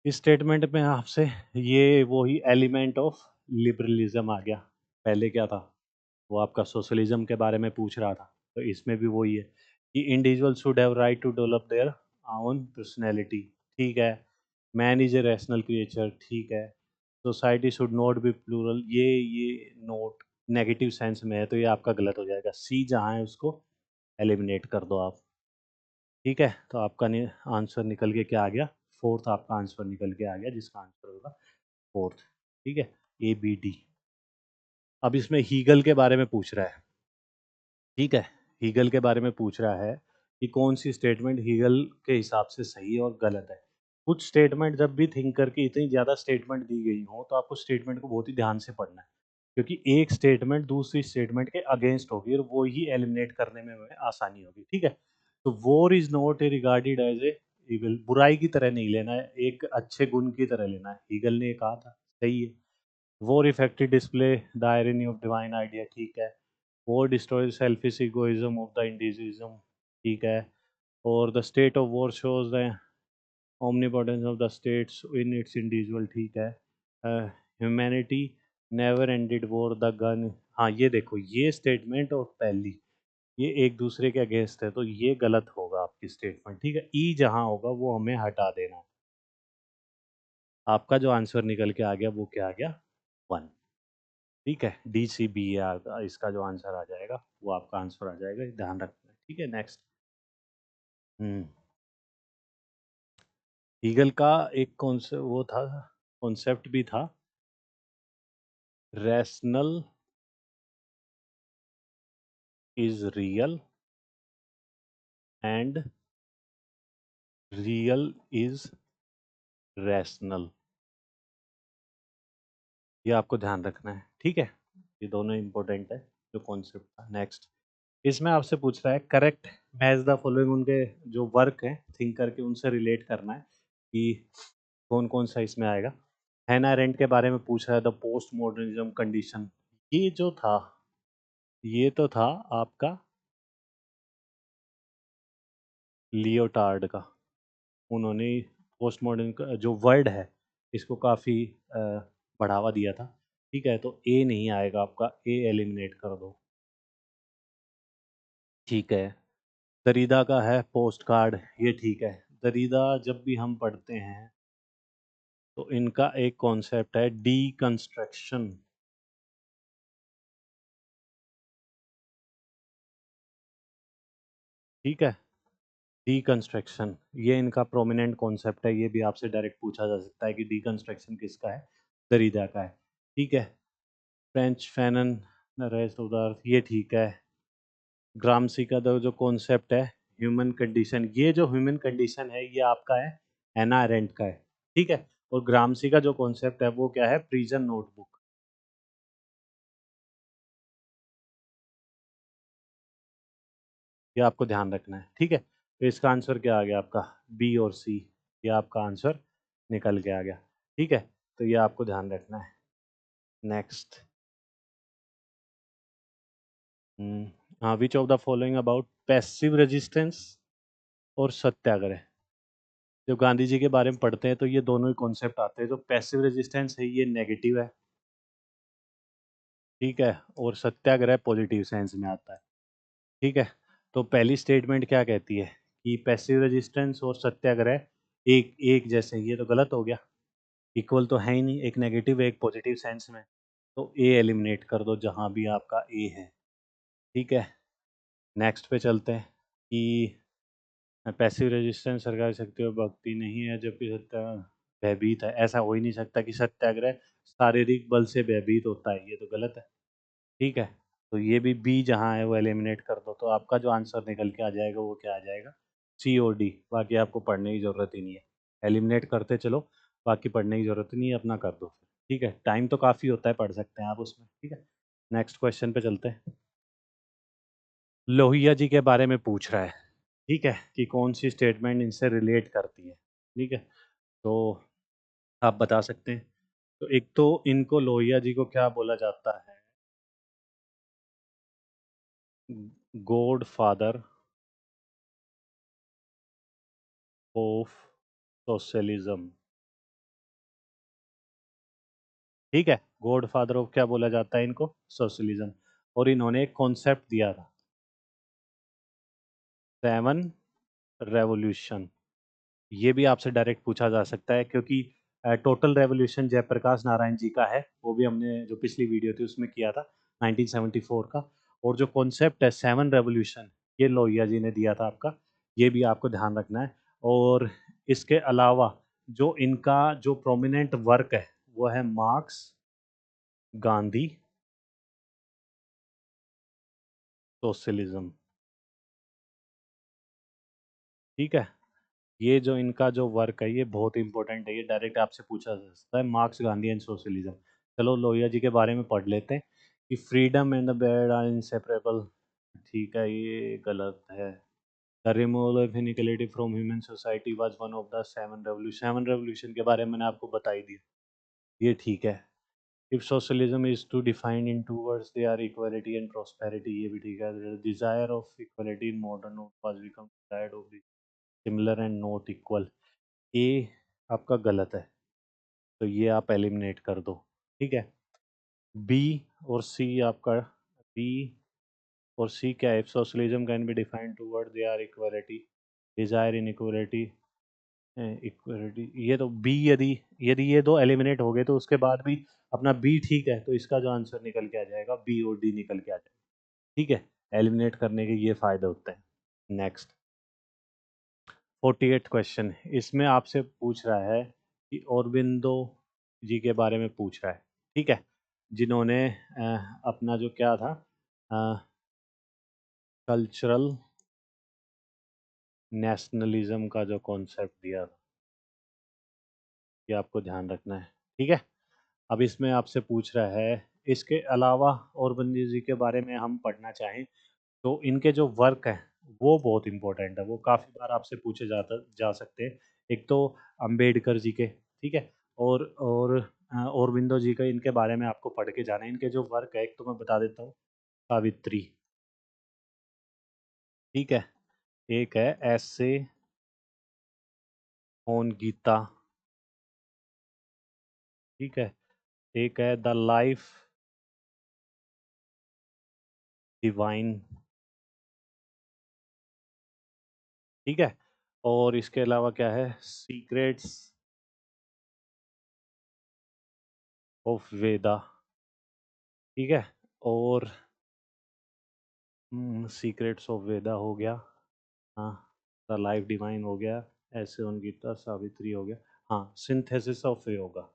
इस स्टेटमेंट में आपसे ये वही एलिमेंट ऑफ लिबरलिज्म आ गया। पहले क्या था, वो आपका सोशलिज्म के बारे में पूछ रहा था, तो इसमें भी वही है कि individual should have right to develop their own personality. ठीक है, man is a rational creature, ठीक है। Society should not be plural, ये नोट नेगेटिव सेंस में है, तो ये आपका गलत हो जाएगा। सी जहाँ है उसको एलिमिनेट कर दो आप। ठीक है, तो आपका आंसर निकल के क्या आ गया, फोर्थ आपका आंसर निकल के आ गया, जिसका आंसर होगा फोर्थ। ठीक है, ए बी डी। अब इसमें हीगल के बारे में पूछ रहा है। ठीक है, हीगल के बारे में पूछ रहा है कि कौन सी स्टेटमेंट हीगल के हिसाब से सही और गलत है। कुछ स्टेटमेंट जब भी थिंकर की इतनी ज़्यादा स्टेटमेंट दी गई हो, तो आपको स्टेटमेंट को बहुत ही ध्यान से पढ़ना है, क्योंकि एक स्टेटमेंट दूसरी स्टेटमेंट के अगेंस्ट होगी और वो ही एलिमिनेट करने में हमें आसानी होगी। ठीक है, तो war is not a regarded as a evil, बुराई की तरह नहीं लेना है, एक अच्छे गुण की तरह लेना है। हीगल ने कहा था, सही है। War effective display the irony of divine idea, ठीक है। War destroys selfish egoism of the individualism, ठीक है। और the state of war shows the omnipotence of the states in its individual, ठीक है। Humanity never ended war the gun, हाँ ये देखो, ये स्टेटमेंट और पहली ये एक दूसरे के अगेंस्ट है, तो ये गलत होगा आपकी स्टेटमेंट। ठीक है, ई जहाँ होगा वो हमें हटा देना है। आपका जो आंसर निकल के आ गया वो क्या आ गया, वन। ठीक है, डी सी बी इसका जो आंसर आ जाएगा वो आपका आंसर आ जाएगा, ध्यान रखना है। ठीक है, नेक्स्ट। हम्म, ईगल का एक वो था, कॉन्सेप्ट भी था, rational is real and real is rational, ये आपको ध्यान रखना है। ठीक है, ये दोनों इंपॉर्टेंट है जो कॉन्सेप्ट था। नेक्स्ट, इसमें आपसे पूछ रहा है करेक्ट मैच द फॉलोइंग, उनके जो वर्क है थिंकर के उनसे रिलेट करना है कि कौन कौन सा इसमें आएगा। हैना अरेंट के बारे में पूछ रहा है, द पोस्ट मॉडर्निज्म कंडीशन, ये जो था ये तो था आपका लियोटार्ड का। उन्होंने पोस्ट मॉडर्न का जो वर्ड है इसको काफ़ी बढ़ावा दिया था। ठीक है, तो ए नहीं आएगा आपका, ए एलिमिनेट कर दो। ठीक है, दरीदा का है पोस्ट कार्ड, ये ठीक है। दरीदा जब भी हम पढ़ते हैं तो इनका एक कॉन्सेप्ट है डी कंस्ट्रक्शन। ठीक है, डीकंस्ट्रक्शन ये इनका प्रोमिनेंट कॉन्सेप्ट है, ये भी आपसे डायरेक्ट पूछा जा सकता है कि डीकंस्ट्रक्शन किसका है, दरीदा का है। ठीक है, French Fanon rest of the earth, ये ठीक है। ग्रामसी का जो कॉन्सेप्ट है ह्यूमन कंडीशन, ये जो ह्यूमन कंडीशन है ये आपका है एना अरेंट का है। ठीक है, और ग्रामसी का जो कॉन्सेप्ट है वो क्या है, प्रिजन नोटबुक। ये आपको ध्यान रखना है। ठीक है, तो इसका आंसर क्या आ गया आपका, बी और सी, ये आपका आंसर निकल के आ गया। ठीक है, तो ये आपको ध्यान रखना है। नेक्स्ट, हाँ, विच of the following about passive resistance और सत्याग्रह। जब गांधी जी के बारे में पढ़ते हैं तो ये दोनों ही कॉन्सेप्ट आते हैं। जो पैसिव रेजिस्टेंस है ये नेगेटिव है, ठीक है, और सत्याग्रह पॉजिटिव सेंस में आता है। ठीक है, तो पहली स्टेटमेंट क्या कहती है कि पैसिव रेजिस्टेंस और सत्याग्रह एक एक जैसे, ये तो गलत हो गया, इक्वल तो है ही नहीं, एक नेगेटिव एक पॉजिटिव सेंस में। तो ए एलिमिनेट कर दो जहाँ भी आपका ए है। ठीक है, नेक्स्ट पे चलते हैं कि पैसिव रेजिस्टेंस सरकारी शक्ति और भक्ति नहीं है, जबकि सत्या भयभीत है, ऐसा हो ही नहीं सकता कि सत्याग्रह शारीरिक बल से भयभीत होता है, ये तो गलत है। ठीक है, तो ये भी बी जहाँ है वो एलिमिनेट कर दो, तो आपका जो आंसर निकल के आ जाएगा वो क्या आ जाएगा, सी और डी। बाकी आपको पढ़ने की ज़रूरत ही नहीं है, एलिमिनेट करते चलो, बाकी पढ़ने की ज़रूरत ही नहीं है, अपना कर दो फिर। ठीक है, टाइम तो काफ़ी होता है, पढ़ सकते हैं आप उसमें। ठीक है, नेक्स्ट क्वेश्चन पे चलते हैं। लोहिया जी के बारे में पूछ रहा है, ठीक है, कि कौन सी स्टेटमेंट इनसे रिलेट करती है। ठीक है, तो आप बता सकते हैं। तो एक तो इनको, लोहिया जी को क्या बोला जाता है, गॉड फादर ऑफ सोशलिज्म। ठीक है, गॉड फादर ऑफ क्या बोला जाता है इनको, सोशलिज्म। और इन्होंने एक कॉन्सेप्ट दिया था, 7 रेवोल्यूशन। ये भी आपसे डायरेक्ट पूछा जा सकता है, क्योंकि टोटल रेवोल्यूशन जयप्रकाश नारायण जी का है, वो भी हमने जो पिछली वीडियो थी उसमें किया था 1974 का। और जो कॉन्सेप्ट है 7 रेवोल्यूशन, ये लोहिया जी ने दिया था आपका, ये भी आपको ध्यान रखना है। और इसके अलावा जो इनका जो प्रोमिनेंट वर्क है वो है मार्क्स, गांधी, सोशलिज्म। ठीक है, ये जो इनका जो वर्क है ये बहुत इंपॉर्टेंट है, ये डायरेक्ट आपसे पूछा जा सकता है, मार्क्स, गांधी एंड सोशलिज्म। चलो लोहिया जी के बारे में पढ़ लेते हैं कि freedom and the bad are inseparable. ठीक है, ये गलत है। The removal of inequality from human society was one of the 7 revolution. 7 revolution के बारे में मैंने आपको बता ही दिया, ये ठीक है। If socialism is to define in two words they are equality and prosperity, ये भी ठीक है। Desire of equality in modern was become desire of similar and not equal, A आपका गलत है, तो ये आप एलिमिनेट कर दो। ठीक है, बी और सी आपका, बी और सी क्या है, socialism can be defined two word they are equality, desire in equality, equality, ये तो बी, यदि यदि ये दो एलिमिनेट हो गए तो उसके बाद भी अपना बी ठीक है, तो इसका जो आंसर निकल के आ जाएगा बी और डी निकल के आ जाएगा। ठीक है, एलिमिनेट करने के ये फायदे होते हैं। नेक्स्ट 48 क्वेश्चन, इसमें आपसे पूछ रहा है कि औरबिंदो जी के बारे में पूछ रहा है। ठीक है, जिन्होंने अपना जो क्या था, कल्चरल नेशनलिज्म का जो कॉन्सेप्ट दिया था, ये आपको ध्यान रखना है। ठीक है, अब इसमें आपसे पूछ रहा है, इसके अलावा औरबिंदो जी के बारे में हम पढ़ना चाहें तो इनके जो वर्क है वो बहुत इंपॉर्टेंट है, वो काफ़ी बार आपसे पूछे जा सकते हैं। एक तो अंबेडकर जी के, ठीक है, और औरबिंदो जी के, इनके बारे में आपको पढ़ के जाना है। इनके जो वर्क है, एक तो मैं बता देता हूँ, सावित्री। ठीक है, एक है ऐसे ऑन गीता। ठीक है, एक है द लाइफ डिवाइन। ठीक है, और इसके अलावा क्या है, सीक्रेट्स ऑफ वेदा। ठीक है, और सीक्रेट्स ऑफ वेदा हो गया, हाँ, द लाइफ डिवाइन हो गया, ऐसे उन गीता, सावित्री हो गया, हाँ, सिंथेसिस ऑफ योगा।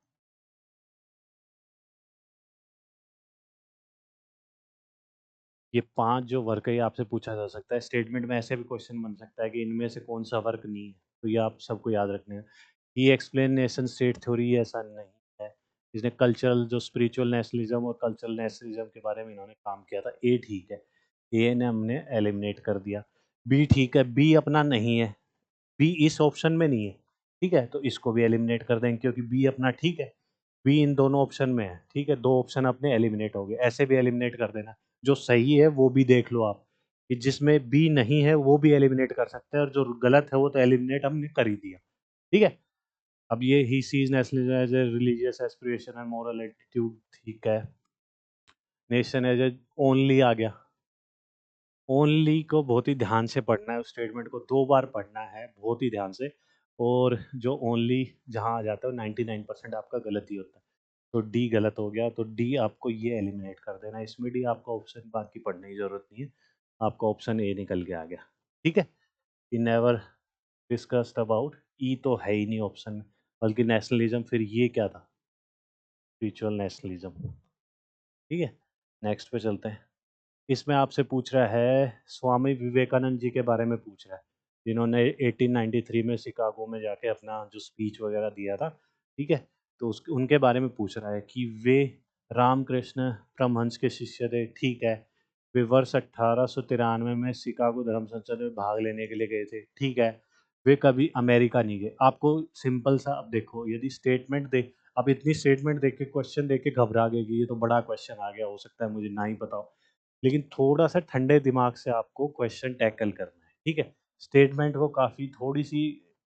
ये 5 जो वर्क है ये आपसे पूछा जा सकता है, स्टेटमेंट में ऐसे भी क्वेश्चन बन सकता है कि इनमें से कौन सा वर्क नहीं है, तो ये आप सबको याद रखने हैं। ये एक्सप्लेन नेशन स्टेट थ्योरी ऐसा नहीं है। इसने कल्चरल जो स्पिरिचुअल नेशनलिज्म और कल्चरल नेशनलिज्म के बारे में इन्होंने काम किया था, ए ठीक है, ए ने हमने एलिमिनेट कर दिया। बी ठीक है, बी अपना नहीं है, बी इस ऑप्शन में नहीं है। ठीक है, तो इसको भी एलिमिनेट कर देंगे, क्योंकि बी अपना ठीक है, बी इन दोनों ऑप्शन में है। ठीक है, 2 ऑप्शन अपने एलिमिनेट हो गए, ऐसे भी एलिमिनेट कर देना। जो सही है वो भी देख लो आप, कि जिसमें बी नहीं है वो भी एलिमिनेट कर सकते हैं, और जो गलत है वो तो एलिमिनेट हमने कर ही दिया। ठीक है, अब ये ही sees nationalism as a religious aspiration and moral attitude, ठीक है। नेशन एज ए ओनली आ गया, ओनली को बहुत ही ध्यान से पढ़ना है, उस स्टेटमेंट को 2 बार पढ़ना है बहुत ही ध्यान से। और जो ओनली जहाँ आ जाता है 99% आपका गलत ही होता है, तो डी गलत हो गया, तो डी आपको ये एलिमिनेट कर देना है। इसमें डी आपका ऑप्शन बाकी पढ़ने की जरूरत नहीं है, आपका ऑप्शन ए निकल के आ गया। ठीक है, इन नेवर डिस्कस्ड अबाउट, ई तो है ही नहीं ऑप्शन में, बल्कि नेशनलिज्म फिर ये क्या था? Spiritual nationalism. ठीक है, नेक्स्ट पे चलते हैं। इसमें आपसे पूछ रहा है, स्वामी विवेकानंद जी के बारे में पूछ रहा है, जिन्होंने 1893 में शिकागो में जाके अपना जो स्पीच वगैरह दिया था। ठीक है, तो उस उनके बारे में पूछ रहा है कि वे रामकृष्ण परमहंस के शिष्य थे। ठीक है, वे वर्ष 1893 में शिकागो धर्म संसद में भाग लेने के लिए गए थे। ठीक है, वे कभी अमेरिका नहीं गए। आपको सिंपल सा, अब देखो, यदि स्टेटमेंट देख, अब इतनी स्टेटमेंट देख के, क्वेश्चन देख के घबरा गए कि ये तो बड़ा क्वेश्चन आ गया, हो सकता है मुझे ना ही पता हो। लेकिन थोड़ा-सा ठंडे दिमाग से आपको क्वेश्चन टैकल करना है, ठीक है? स्टेटमेंट को काफ़ी थोड़ी-सी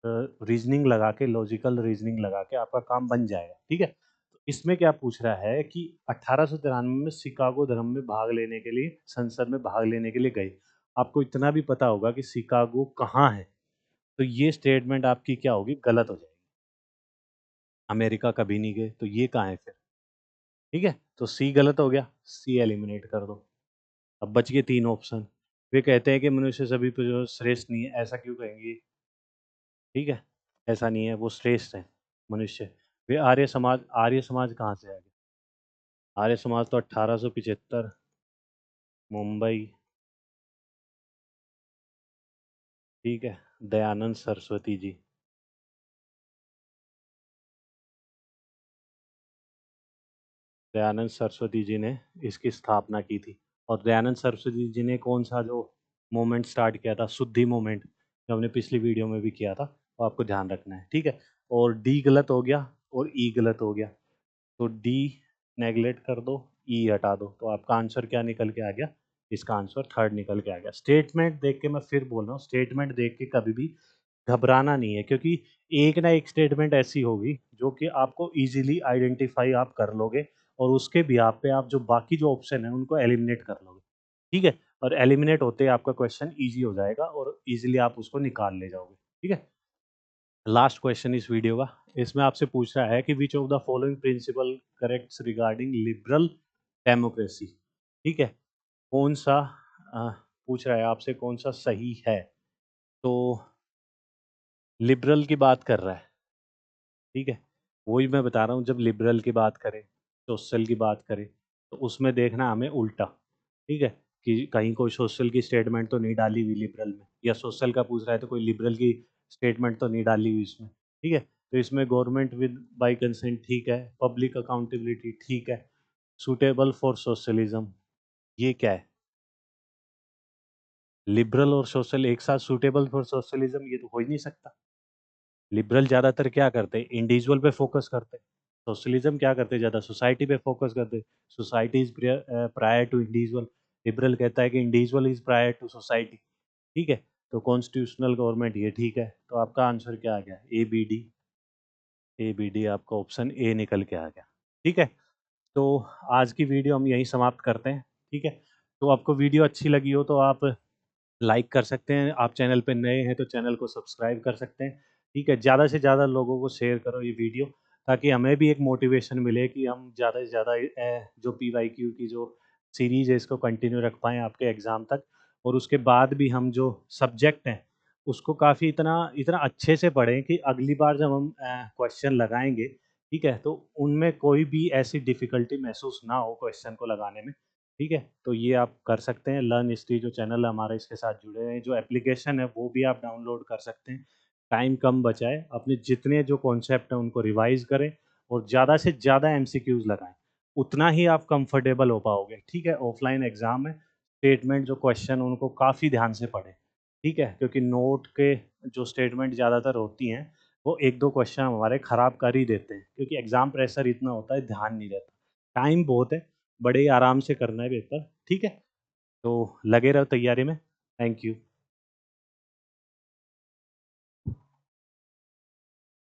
अ, रीज़निंग लगा के, लॉजिकल रीज़निंग लगा के आपका काम बन जाएगा, ठीक है? तो इसमें क्या पूछ रहा है कि 1893 में शिकागो धर्म में भाग लेने के लिए, संसद में भाग लेने के लिए गए। आपको इतना भी पता होगा कि शिकागो कहाँ है, तो ये स्टेटमेंट आपकी क्या होगी? गलत हो जाएगी। अमेरिका कभी नहीं गए, तो ये कहाँ है फिर? ठीक है? तो सी गलत हो गया, सी एलिमिनेट कर दो। अब बच गए 3 ऑप्शन। वे कहते हैं कि मनुष्य सभी पे जो श्रेष्ठ नहीं है, ऐसा क्यों कहेंगे? ठीक है? ऐसा नहीं है, वो श्रेष्ठ है, मनुष्य। वे आर्य समाज कहाँ से आ गया? आर्य समाज तो 1875 मुंबई। ठीक है? दयानंद सरस्वती जी। दयानंद सरस्वती जी ने इसकी स्थापना की थी। और दयानंद सरस्वती जी ने कौन-सा जो मूवमेंट स्टार्ट किया था, शुद्धि मूवमेंट, जो हमने पिछली वीडियो में भी किया था, वो आपको ध्यान रखना है, ठीक है? और डी गलत हो गया और ई गलत हो गया। तो डी नेगलेक्ट कर दो, ई हटा दो, तो आपका आंसर क्या निकल के आ गया? इसका आंसर थर्ड निकल के आ गया। स्टेटमेंट देख के, मैं फिर बोल रहा हूँ, स्टेटमेंट देख के कभी भी घबराना नहीं है, क्योंकि एक ना एक स्टेटमेंट ऐसी होगी जो कि आपको इजीली आइडेंटिफाई आप कर लोगे, और उसके बिहाफ पे आप जो बाकी जो ऑप्शन है उनको एलिमिनेट कर लोगे। ठीक है? और एलिमिनेट होते ही आपका क्वेश्चन इजी हो जाएगा और इजीली आप उसको निकाल ले जाओगे। ठीक है? लास्ट क्वेश्चन इस वीडियो का, इसमें आपसे पूछ रहा है कि which of the following principle corrects regarding liberal democracy. ठीक है, कौन सा अ, पूछ रहा है आपसे, कौन सा सही है? तो लिबरल की बात कर रहा है, ठीक है? वही मैं बता रहा हूँ, जब लिबरल की बात करें, सोशल की बात करें, तो उसमें देखना हमें उल्टा, ठीक है? कि कहीं कोई सोशल की स्टेटमेंट तो नहीं डाली हुई लिबरल में, या सोशल का पूछ रहा है तो कोई लिबरल की स्टेटमेंट तो नहीं डाली हुई इसमें, ठीक है? तो इसमें गवर्नमेंट विद बाय कंसेंट ठीक है, पब्लिक अकाउंटेबिलिटी ठीक है, सूटेबल फॉर सोशलिज्म, ये क्या है? लिबरल और सोशल एक साथ सूटेबल फॉर सोशलिज्म, ये तो हो ही नहीं सकता। लिबरल ज़्यादातर क्या करते हैं? इंडिविजुअल पे फोकस करते हैं। सोशलिज्म क्या करते हैं? ज़्यादा सोसाइटी पे फोकस करते हैं। Society is prior to individual. Liberal कहता है कि individual is prior to society. ठीक है? तो कॉन्स्टिट्यूशनल गवर्नमेंट ये ठीक है। तो आपका आंसर क्या आ गया? ए, बी, डी। ए, बी, डी आपका ऑप्शन ए निकल के आ गया। ठीक है? तो आज की वीडियो हम यहीं समाप्त करते हैं। ठीक है? तो आपको वीडियो अच्छी लगी हो तो आप लाइक कर सकते हैं, आप चैनल पे नए हैं तो चैनल को सब्सक्राइब कर सकते हैं, ठीक है? ज़्यादा से ज़्यादा लोगों को शेयर करो ये वीडियो, ताकि हमें भी एक मोटिवेशन मिले कि हम ज़्यादा से ज़्यादा जो पीवाईक्यू की जो सीरीज़ है इसको कंटिन्यू रख पाएँ आपके एग्ज़ाम तक, और उसके बाद भी हम जो सब्जेक्ट हैं, उसको काफ़ी इतना इतना अच्छे से पढ़ें कि अगली बार जब हम क्वेश्चन लगाएँगे, ठीक है? तो उनमें कोई भी ऐसी डिफ़िकल्टी महसूस ना हो क्वेश्चन को लगाने में। ठीक है? तो ये आप कर सकते हैं, लर्न हिस्ट्री जो चैनल है हमारा, इसके साथ जुड़े रहें, जो एप्लीकेशन है वो भी आप डाउनलोड कर सकते हैं। टाइम कम बचाएँ, अपने जितने जो कॉन्सेप्ट हैं उनको रिवाइज़ करें और ज़्यादा से ज़्यादा एमसीक्यूज़ लगाएँ, उतना ही आप कंफर्टेबल हो पाओगे, ठीक है? ऑफलाइन एग्ज़ाम है, स्टेटमेंट जो क्वेश्चन उनको काफ़ी ध्यान से पढ़ें, ठीक है? क्योंकि नोट के जो स्टेटमेंट ज़्यादातर होती हैं, वो 1-2 क्वेश्चन हमारे खराब कर ही देते हैं, क्योंकि एग्ज़ाम प्रेशर इतना होता है, ध्यान नहीं रहता। टाइम बहुत है, बड़े ही आराम से करना है पेपर, ठीक है? तो लगे रहो तैयारी में। Thank you.